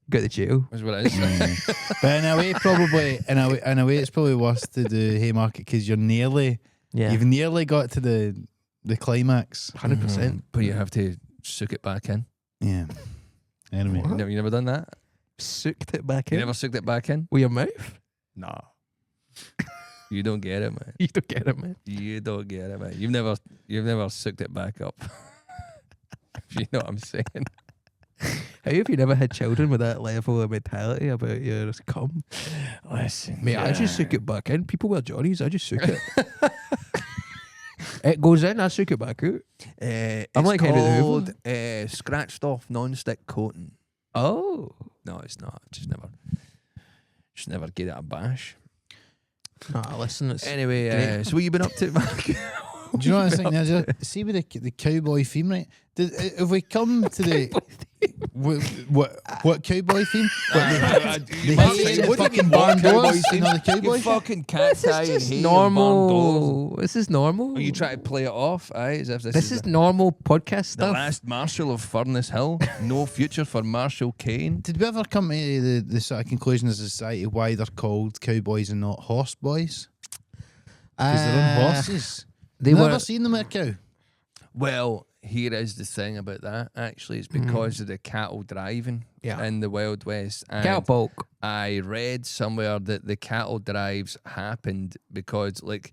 Go to jail. That's what it is. But in a way, probably in a way, it's probably worse to do Haymarket because you've nearly got to the climax. 100%. But you have to soak it back in. Yeah. Anyway, What? You never done that? Soaked it back You in never soaked it back in? with your mouth. No. You don't get it, man. You don't get it, man. You don't get it, man. You've never soaked it back up. If you know what I'm saying. How have you never had children with that level of mentality about your cum? Listen, Mate, I just soak it back in. People wear Johnnies, I just soak it. It goes in, I soak it back out. It's like Henry the called scratched off non-stick coating. Oh. No, it's not. Just never get it a bash. Nah, listen, it's Anyway, great. so what you been up to, Mark? do you know what I'm saying? See with the cowboy theme, right? If we come to the what cowboy theme? The Mark, hay and the what do you fucking mean, barn what cowboy doors, theme? the cowboy. You fucking This cat is just normal. This is normal. Are you trying to play it off? Aye, as if This is the normal podcast the stuff. last Marshal of Furness Hill. No future for Marshal Kane. Did we ever come to the sort of conclusion as a society why they're called cowboys and not horse boys? Because they're on horses. They Never were. seen them at a cow. Well, here is the thing about that. Actually, it's because of the cattle driving Yeah. in the Wild West. And Cow bulk. I read somewhere that the cattle drives happened because, like,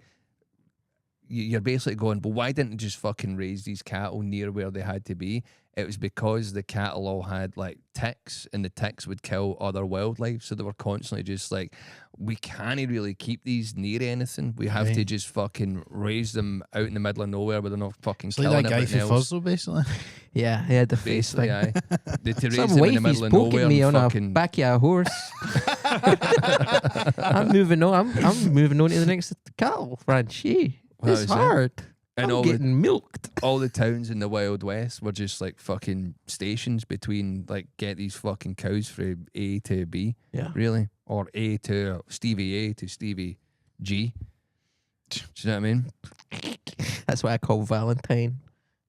you're basically going, well, why didn't they just fucking raise these cattle near where they had to be? It was because the cattle all had, like, ticks, and the ticks would kill other wildlife. So they were constantly just like, we can't really keep these near anything. We have to just fucking raise them out in the middle of nowhere where they're not fucking It's killing like that guy everything from else. Thurso, basically. Yeah, he had the face Basically, thing. aye. They to raise Some them in the wifey's middle of nowhere poking me and on fucking a backyard horse. I'm moving on. I'm moving on to the next cattle ranch. Yeah, Well, it's is it? hard. And I'm all getting milked. all the towns in the Wild West were just like fucking stations between, like, get these fucking cows from A to B, Yeah. really, or A to Stevie A to Stevie G. Do you know what I mean? That's what I call Valentine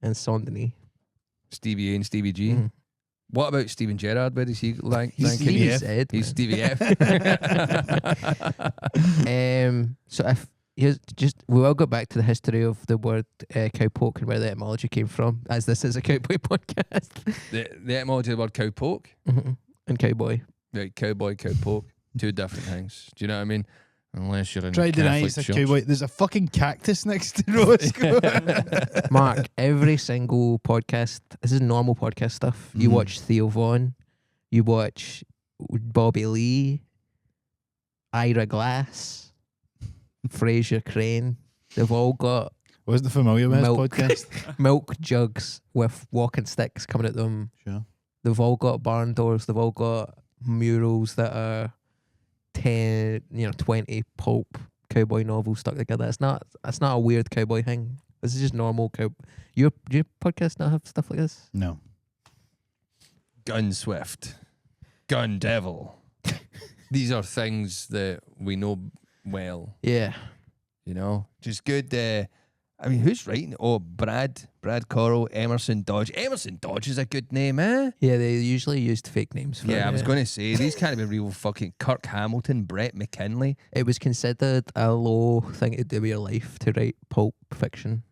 and Saint-Denis. Stevie A and Stevie G. Mhm. What about Stephen Gerrard? Where does he like? He's rank in? Stevie Stevie's F. Ed, He's man. Stevie F. So if we will go back to the history of the word cowpoke and where the etymology came from, as this is a cowboy podcast. the etymology of the word cowpoke, And cowboy. right? Cowboy, cowpoke, two different things. Do you know what I mean? Unless you're in Try a to deny Catholic it's a church. cowboy. There's a fucking cactus next to Roscoe. Mark, every single podcast, this is normal podcast stuff. You watch Theo Vaughn, you watch Bobby Lee, Ira Glass, Fraser Crane. They've all got Wasn't familiar with Milk. this podcast. milk jugs with walking sticks coming at them. Sure. They've all got barn doors. They've all got murals that are 10, 20 pulp cowboy novels stuck together. That's not a weird cowboy thing. This is just normal cow. Your podcast not have stuff like this? No. Gun Swift, Gun Devil. These are things that we know well, Yeah. Just good. I mean, who's writing? Oh, Brad Corral, Emerson Dodge. Emerson Dodge is a good name, eh? Yeah, they usually used fake names for it. Yeah, I was going to say, these can't be real fucking Kirk Hamilton, Brett McKinley. It was considered a low thing to do with your life to write pulp fiction.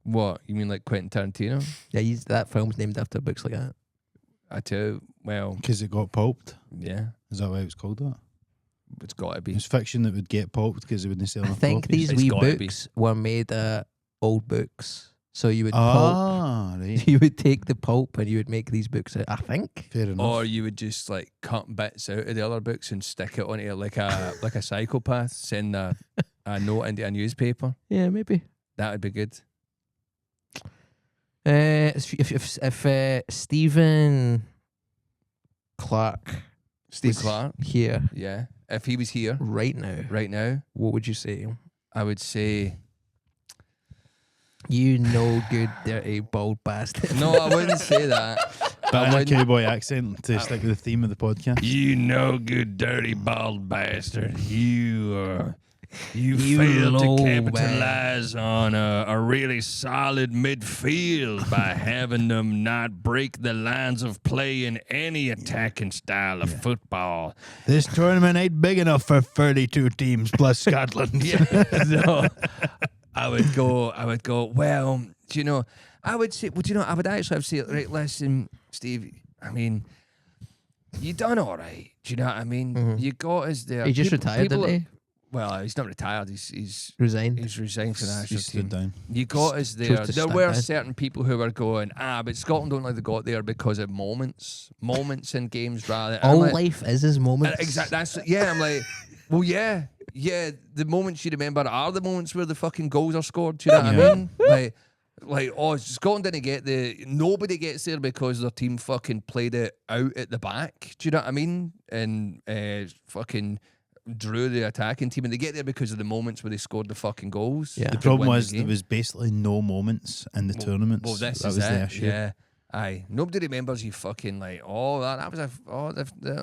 What, you mean like Quentin Tarantino? Yeah, that film's named after books like that. I tell you, well, Because it got pulped. yeah, Is that why it was called that? it's got to be. It's fiction that would get pulped because it wouldn't sell I enough think copies. these It's wee gotta be. books were made old books. So you would right. you would take the pulp and you would make these books out, I think. Fair enough. Or you would just like cut bits out of the other books and stick it onto like a psychopath, send a note into a newspaper. Yeah, maybe. That would be good. If Stephen Clark Steve was Clark. here Yeah. If he was here right now, what would you say? I would say You no good, dirty, bald bastard. no, I wouldn't say that. But in a cowboy accent to stick with the theme of the podcast. You no good, dirty, bald bastard. You You failed to low capitalize on a really solid midfield by having them not break the lines of play in any attacking style of football. This tournament ain't big enough for 32 teams plus Scotland. So I would go, well, do you know, I would say, I would actually have to say, right, listen, Steve, I mean, you done all right. Do you know what I mean? Mhm. You got us there. He just retired, didn't he? Well, he's not retired. He's Resigned. resigned from the national He stood team. down. You got us there. Chose to There stand were down. certain people who were going, but Scotland don't like they got there because of moments in games rather. And I'm All like, life is his moments. exactly. That's I'm like, well, yeah. The moments you remember are the moments where the fucking goals are scored. Do you know what I mean? Like, Scotland didn't get nobody gets there because their team fucking played it out at the back. Do you know what I mean? And fucking drew the attacking team, and they get there because of the moments where they scored the fucking goals. Yeah. The The problem win was the there game. was basically no moments in the tournaments. Well, this that is was the it. issue. Yeah. Aye. Nobody remembers you fucking like, that was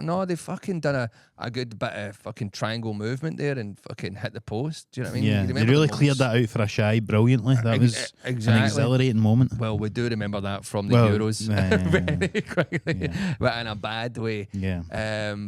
no, they fucking done a good bit of fucking triangle movement there and fucking hit the post. Do you know what I mean? Yeah, You they remember really the cleared moments? that out for a shy brilliantly. That was an exactly. exhilarating moment. Well, we do remember that from the Well, Euros very quickly, yeah. but in a bad way. Yeah.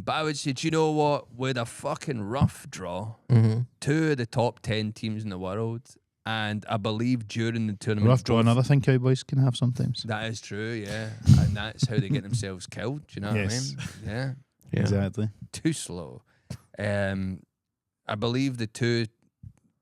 But I would say, do you know what? With a fucking rough draw, Mm-hmm. 2 of the top 10 teams in the world, and I believe during the tournament, Rough draw, another thing cowboys can have sometimes. that is true, yeah, and that's how they get themselves killed. Do you know Yes. what I mean? Yeah, Exactly. too slow. I believe the 2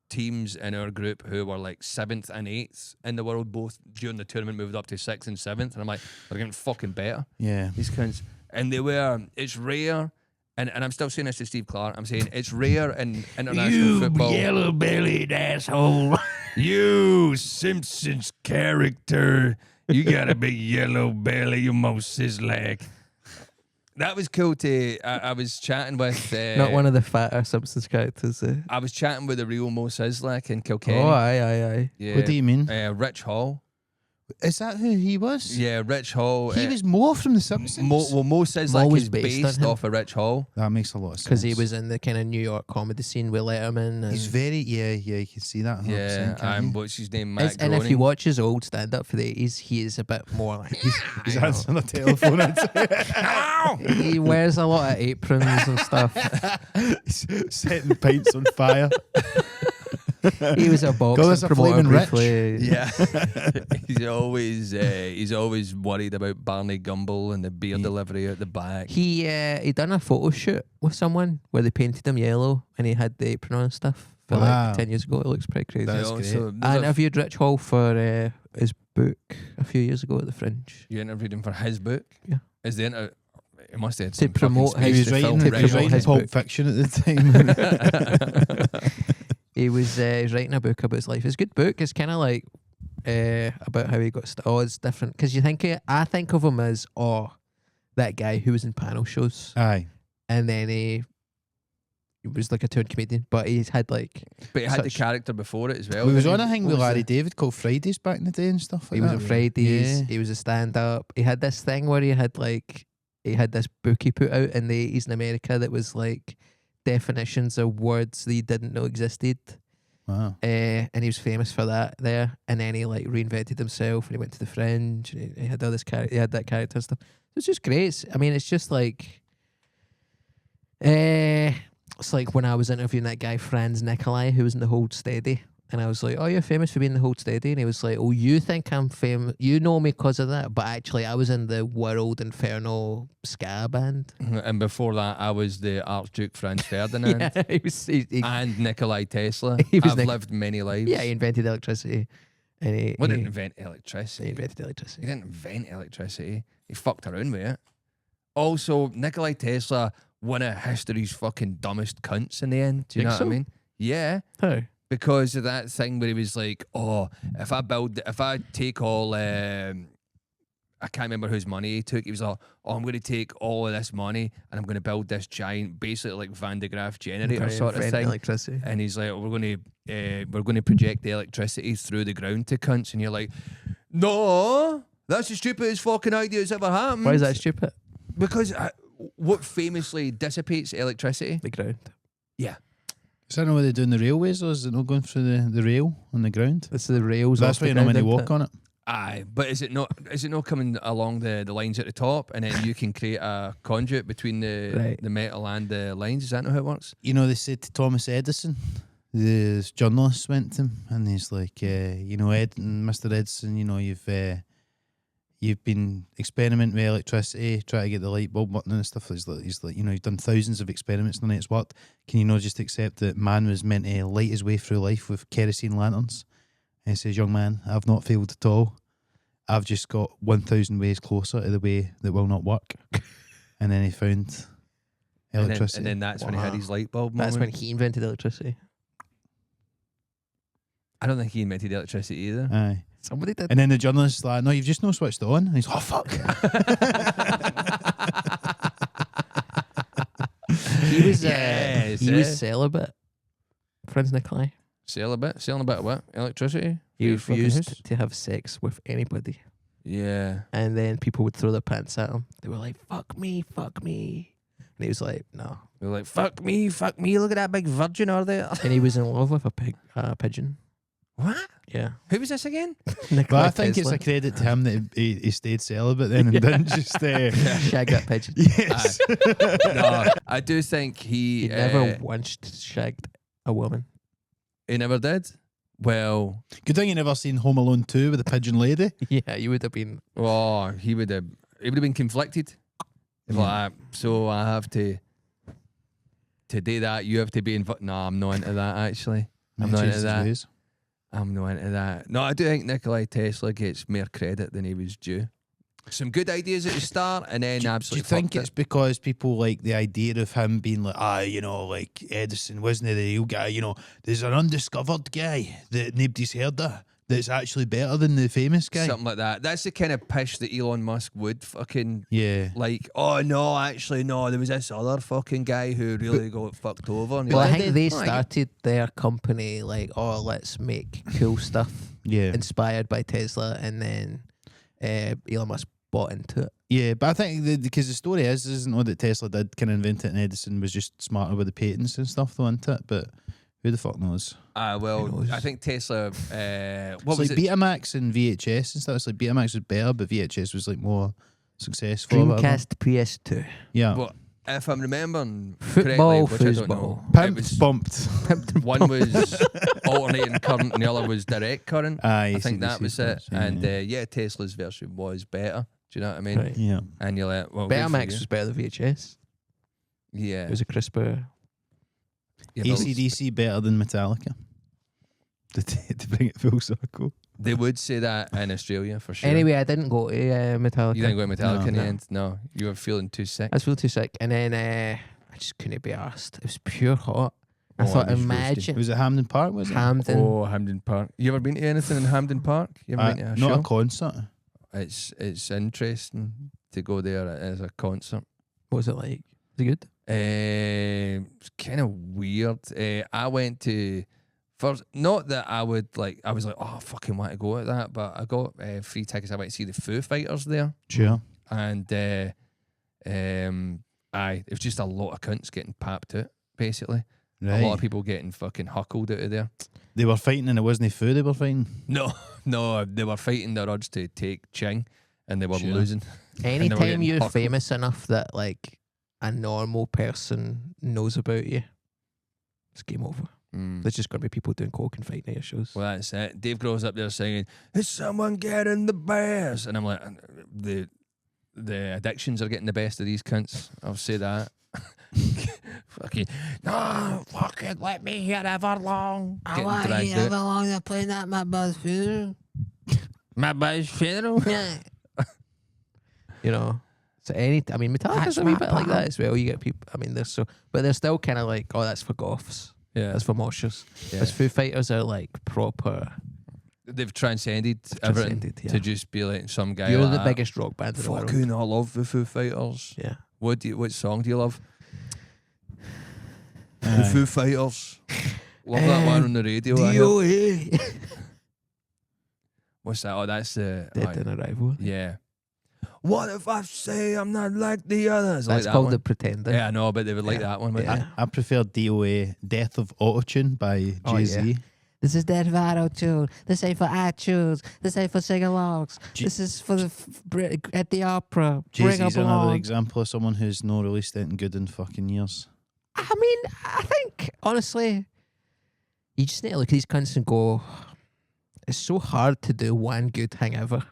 teams in our group who were like 7th and 8th in the world, both during the tournament moved up to 6th and 7th, and I'm like, they're getting fucking better. Yeah. These cunts. And they were, it's rare, and I'm still saying this to Steve Clark, I'm saying it's rare in international football. yellow-bellied asshole. You Simpsons character. You got a big yellow belly, you Moses like. That was cool to, I was chatting with... Not one of the fatter Simpsons characters. I was chatting with the real Mo Sislak in Kilkenny. Oh, aye. Yeah. What do you mean? Rich Hall. Is that who he was? Yeah, Rich Hall. He was Mo from The Simpsons. Mo Sislak was is based based on him. off of Rich Hall. That makes a lot of sense. Because he was in the kind of New York comedy scene with Letterman. And, He's very, you can see that. 100%, Yeah, can't you? what's his name? Matt and if Groening. you watch his old stand up for the 80s, he is a bit more like. He's answering the telephone. He wears a lot of aprons and stuff. He's setting pints on fire. He was a Call boxing us a promoter flaming rich. briefly. Yeah, he's always worried about Barney Gumble and the beer delivery out the back. He done a photo shoot with someone where they painted him yellow and he had the apron on and stuff for Wow. like 10 years ago. It looks pretty crazy. That's They great. also- I interviewed Rich Hall for his book a few years ago at the Fringe. You interviewed him for his book. Yeah. Is the inter? It must have had To some fucking promote space He was to writing, film to he Rich was promote Hall. writing his Pulp book. Fiction at the time. He was writing a book about his life. It's a good book. It's kind of like about how he got started. Oh, it's different because I think of him as that guy who was in panel shows, Aye. and then he was like a turned comedian, but he's had like But he had the such- character before it as well. We was didn't on he? a thing What with was Larry the- David called Fridays back in the day and stuff like he was that. on Fridays. Yeah. He was a stand up. He had this thing where he had this book he put out in the 80s in America that was like definitions of words that he didn't know existed. Wow. And he was famous for that there. And then he like reinvented himself and he went to the Fringe and he had all this character. He had that character and stuff. It's just great. I mean, it's just like, it's like when I was interviewing that guy Franz Nicolai who was in the Hold Steady. And I was like, oh, you're famous for being in the Hold Steady. And he was like, oh, you think I'm famous? You know me because of that. But actually, I was in the World Inferno ska band. And before that, I was the Archduke Franz Ferdinand Yeah, he was. and Nikolai Tesla. He was I've lived many lives. Yeah, he invented electricity. And he didn't invent electricity. he invented electricity. He didn't invent electricity. He fucked around with it. Also, Nikola Tesla, one of history's fucking dumbest cunts in the end. Do you know what I mean? Yeah. How? Because of that thing where he was like, oh, if I take all, I can't remember whose money he took. He was like, oh, I'm going to take all of this money and I'm going to build this giant, basically like Van de Graaff generator sort of thing. Electricity. And he's like, we're going to project the electricity through the ground to cunts. And you're like, no, that's the stupidest fucking idea that's ever happened. Why is that stupid? Because what famously dissipates electricity? The ground. Yeah. Is that not what they do in the railways, or is it not going through the rail on the ground? It's the rails. That's why you normally walk on it. Aye, but is it not coming along the lines at the top, and then you can create a conduit between the metal and the lines? Is that not how it works? You know, they said to Thomas Edison, the journalists went to him, and he's like, Mr. Edison, you know, you've been experimenting with electricity, trying to get the light bulb working and stuff. He's like, you know, you've done thousands of experiments, none of it's worked. Can you not just accept that man was meant to light his way through life with kerosene lanterns? And he says, young man, I've not failed at all. I've just got 1,000 ways closer to the way that will not work. And then he found electricity. And then that's when he had his light bulb moment. That's when he invented electricity. I don't think he invented electricity either. Aye. Somebody did. And then the journalist's like, no, you've just not switched it on. And he's like, oh, fuck. He was Yes, was celibate. Prince Nikolai. Celibate of what? Electricity? He For your fucking refused house? to have sex with anybody. Yeah. And then people would throw their pants at him. They were like, fuck me, fuck me. And he was like, no. They're like, fuck me, look at that big virgin over there. And he was in love with a pigeon. What? Yeah. Who was this again? Nikolai But I think Tesla. it's a credit to him that he stayed celibate then and didn't just... Shag that pigeon. Yes. No, I do think He never once shagged a woman. He never did? Well... Good thing you never seen Home Alone 2 with the pigeon lady. Yeah, you would have been. Oh, he would have been conflicted. Like, so I have to do that. You have to be involved. No, I'm not into that, actually. I'm not into that. I'm not into that. No, I do think Nikola Tesla gets more credit than he was due. Some good ideas at the start, and then absolutely. Do you think it's because people like the idea of him being like, like Edison wasn't the real guy? You know, there's an undiscovered guy that nobody's heard of that's actually better than the famous guy. Something like that. That's the kind of pish that Elon Musk would fucking like. Oh no, actually no, there was this other fucking guy who really got fucked over. And Well, I like, think they started their company like, oh, let's make cool stuff. Yeah. Inspired by Tesla, and then Elon Musk bought into it. Yeah, but I think because the story isn't all that Tesla did kind of invent it, and Edison was just smarter with the patents and stuff, though, isn't it? But who the fuck knows? Well, I think Tesla. What It's was like it? Betamax and VHS and stuff. It's like Betamax was better, but VHS was like more successful. or whatever. Dreamcast PS2. Yeah. Well, if I'm remembering Football, correctly, which I don't know, foosball. it was, Pumped. one was alternating current and the other was direct current. Aye, I think that was it. Yeah. And Tesla's version was better. Do you know what I mean? Right. Yeah. And you're like, well, good for Betamax you. was better than VHS. Yeah. It was a crisper. Yeah, but AC/DC better than Metallica. To bring it full circle. they would say that in Australia for sure. Anyway, I didn't go to Metallica. You didn't go to Metallica in the No. end? No. You were feeling too sick. I was feeling too sick, and then I just couldn't be arsed. It was pure hot. I Oh, thought, it was imagine Was it Hampden Park? Was it? Hamden. Oh, Hampden Park. You ever been to anything in Hampden Park? You ever been to a not show? a concert. It's interesting to go there as a concert. What was it like? Was it good? It's kind of weird. I went to first, not that I would like. I was like, oh, I fucking want to go to that, but I got free tickets. I went to see the Foo Fighters there, Sure. and it was just a lot of cunts getting papped out. Basically, Right. a lot of people getting fucking huckled out of there. They were fighting and it wasn't food they were fighting. No, they were fighting their urge to take Ching, and they were Sure. losing. Anytime getting you're huckled. famous enough that like a normal person knows about you, it's game over. Mm. There's just gonna be people doing coke and fighting at your shows. Well, that's it. Dave Grohl's up there singing, "Is someone getting the best?" And I'm like, the addictions are getting the best of these cunts. I'll say that. Fucking no, fucking let me hear Everlong. Getting dragged out. long they're playing that my buzz food. My boy's funeral. Yeah. You know. So Metallica's a wee bit like that as well. You get people. I mean, but they're still kind of like, oh, that's for goths. Yeah. That's for moshers. Yeah. As Foo Fighters are like proper. They've transcended everything yeah. to just be like some guy. You're like the that. biggest rock band in the world. Fucking, I love the Foo Fighters. Yeah. What song do you love? The Foo Fighters. Love that one on the radio. DOA. What's that? Oh, that's the Dead in Arrival. yeah. What if I say I'm not like the others? That's like called that The one. Pretender. Yeah, I know, but they would like Yeah. that one. Wouldn't Yeah. I prefer DOA, Death of Autotune by Oh, Jay-Z. yeah. This is Dead of Auto-Tune. This ain't for iTunes. This ain't for sing-alongs. G- This is for at the opera. Bring Jay-Z's up another along. example of someone who's not released anything good in fucking years. I mean, I think, honestly, you just need to look at these cunts and go, it's so hard to do one good thing ever.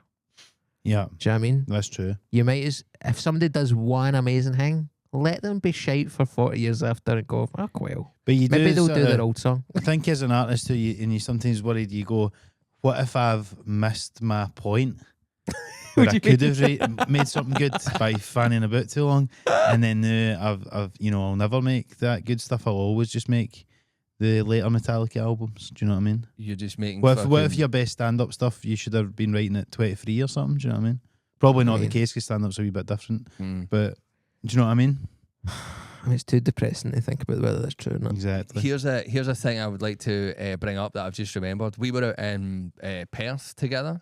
Yeah, Do you know what I mean? that's true. You might if somebody does one amazing thing, let them be shite for 40 years after and go, oh, well. But you Maybe they'll sort do of their old song. think as an artist who you sometimes worried, you go, what if I've missed my point? Where I could have made something good by fanning about too long, and then I've I'll never make that good stuff. I'll always just make the later Metallica albums. Do you know what I mean? You're just making. What if fucking- your best stand-up stuff you should have been writing at 23 or something? Do you know what I mean? Probably not the case because stand-up's a wee bit different. Mm. But do you know what I mean? I mean, it's too depressing to think about whether that's true or not. Exactly. Here's a thing I would like to bring up that I've just remembered. We were out in Perth together,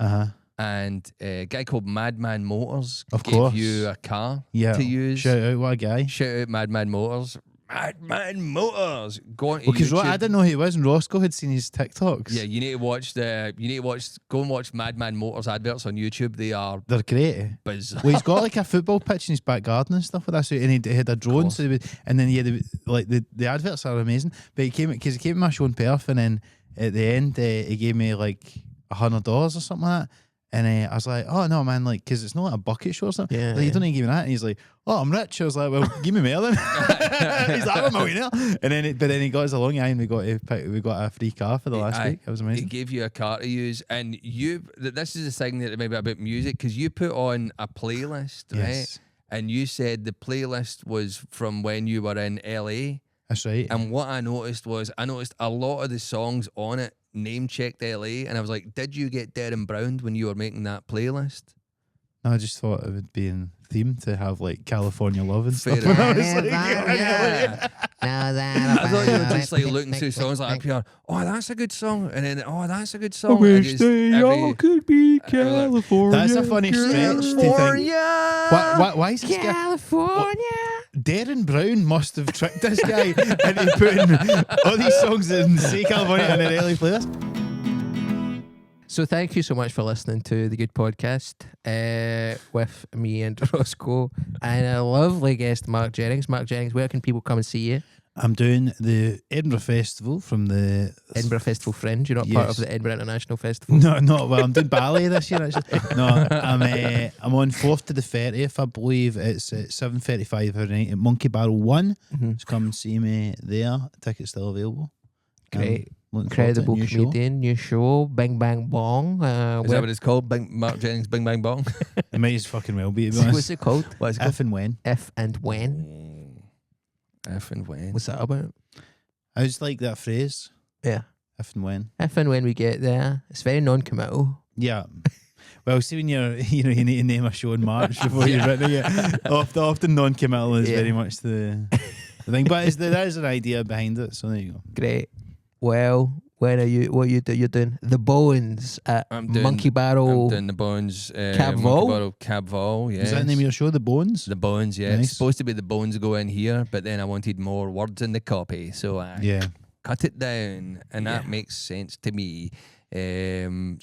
and a guy called Madman Motors Of gave course. you a car Yeah. to use. Shout out, what a guy. Shout out Madman Motors. Madman Motors. Go on to Because YouTube. I didn't know who he was, and Roscoe had seen his TikToks. Yeah, you need to watch go and watch Madman Motors adverts on YouTube. They are They're great. bizarre. Well, he's got like a football pitch in his back garden and stuff like that. So, and he had a drone, course. so and then he had the adverts are amazing. But he came to my show in Perth, and then at the end he gave me like $100 or something like that. And I was like, oh no, man, like, because it's not like a bucket show or something. Yeah, Like, you yeah. don't even give me that. And he's like, oh, I'm rich. I was like, well, give me more then. He's like, I'm a millionaire. And then he got us along, and we got a free car for the last week. That was He amazing. gave you a car to use, and this is the thing that maybe about music, because you put on a playlist, right? Yes, And you said the playlist was from when you were in LA. that's right. And what I noticed was a lot of the songs on it name checked LA, and I was like, did you get Darren Brown when you were making that playlist? No, I just thought it would be in theme to have like California Love and Fair stuff. enough. Yeah. I thought you were just like looking through songs like PR. Oh, that's a good song, and then that's a good song. and just every- could be California. That's a funny stretch to think. Why is this guy? California. Darren Brown must have tricked this guy into putting all these songs in Say California and then LA playlist. So thank you so much for listening to the Good Podcast with me and Roscoe and a lovely guest, Marc Jennings. Marc Jennings, where can people come and see you? I'm doing the Edinburgh Festival from the Edinburgh Festival Fringe. You're not part of Yes. the Edinburgh International Festival. No, well, I'm doing ballet this year. Actually. No, I'm on 4th to the 30th. I believe it's at 7:35 every night at Monkey Barrel 1. Mhm. So come and see me there. Tickets still available. Great. Looking forward to it. Incredible New show. comedian, new show, Bing Bang Bong. Is that what it's called? Marc Jennings, Bing Bang Bong. It might as fucking well be, to be what's honest. it called? What is it called? If and when. If and When. If and when. What's that about? I just like that phrase. Yeah. If and when. If and when we get there. It's very non-committal. Yeah. Well, see when you need to name a show in March before you've written it. Often non-committal is Yeah. very much the thing, but there is an idea behind it. So there you go. Great. Well, when are you? What you do? You're doing the Bones at I'm doing- Monkey Barrel. I'm doing the Bones. Cab Monkey Vol? Barrel, Cab Vol, yes. Is that the name of your show, The Bones? The Bones, yeah. Nice. It's supposed to be the Bones go in here, but then I wanted more words in the copy, so I Yeah. cut it down, and that makes sense to me. See,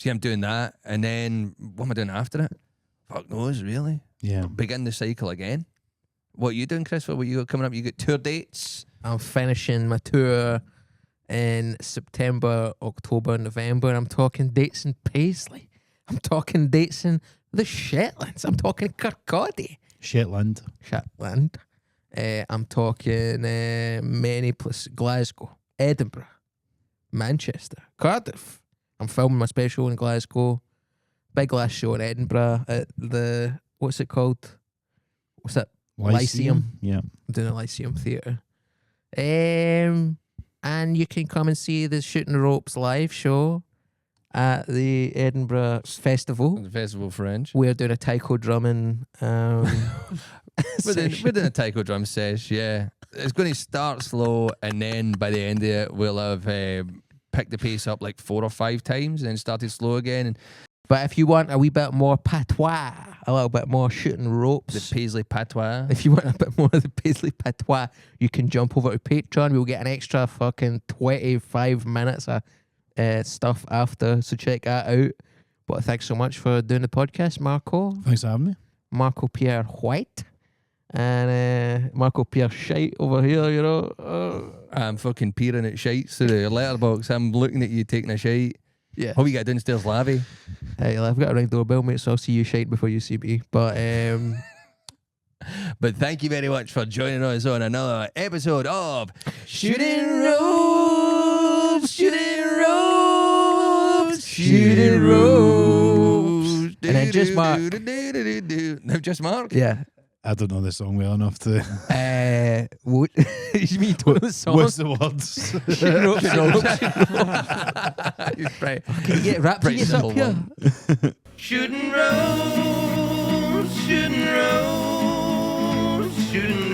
I'm doing that, and then what am I doing after it? Fuck knows, really. Yeah. Begin the cycle again. What are you doing, Christopher? What you got coming up? You got tour dates? I'm finishing my tour in September, October, November. And I'm talking dates in Paisley. I'm talking dates in the Shetlands. I'm talking Kirkcaldy. Shetland. Shetland. I'm talking many places. Glasgow, Edinburgh, Manchester, Cardiff. I'm filming my special in Glasgow. big last show in Edinburgh at the, what's it called? What's that? Lyceum. Yeah. I'm doing a Lyceum Theatre. And you can come and see the Shooting Ropes live show at the Edinburgh Festival. The Festival Fringe. We're doing a taiko drumming. We're doing a taiko drum sesh, yeah. It's going to start slow, and then by the end of it, we'll have picked the pace up like 4 or 5 times, and then started slow again. And But if you want a wee bit more patois, a little bit more shooting ropes, the Paisley patois. if you want a bit more of the Paisley patois, you can jump over to Patreon. We'll get an extra fucking 25 minutes of stuff after, so check that out. But thanks so much for doing the podcast, Marco. Thanks for having me. Marco Pierre White. And Marco Pierre Shite over here, you know. I'm fucking peering at shites through the letterbox. I'm looking at you taking a shite. Yeah. Hope you get downstairs lavvy. Hey, I've got a ring doorbell, mate, so I'll see you shite before you see me. But But thank you very much for joining us on another episode of Shooting Ropes, Shooting Ropes, Shooting Ropes. And then just Mark. No, just Mark? yeah. I don't know the song well enough to. What? You mean don't know the song? What's the words? Shooting ropes, Right. Can you get rap Pretty singers up simple here? one. Shooting ropes, shooting ropes, shooting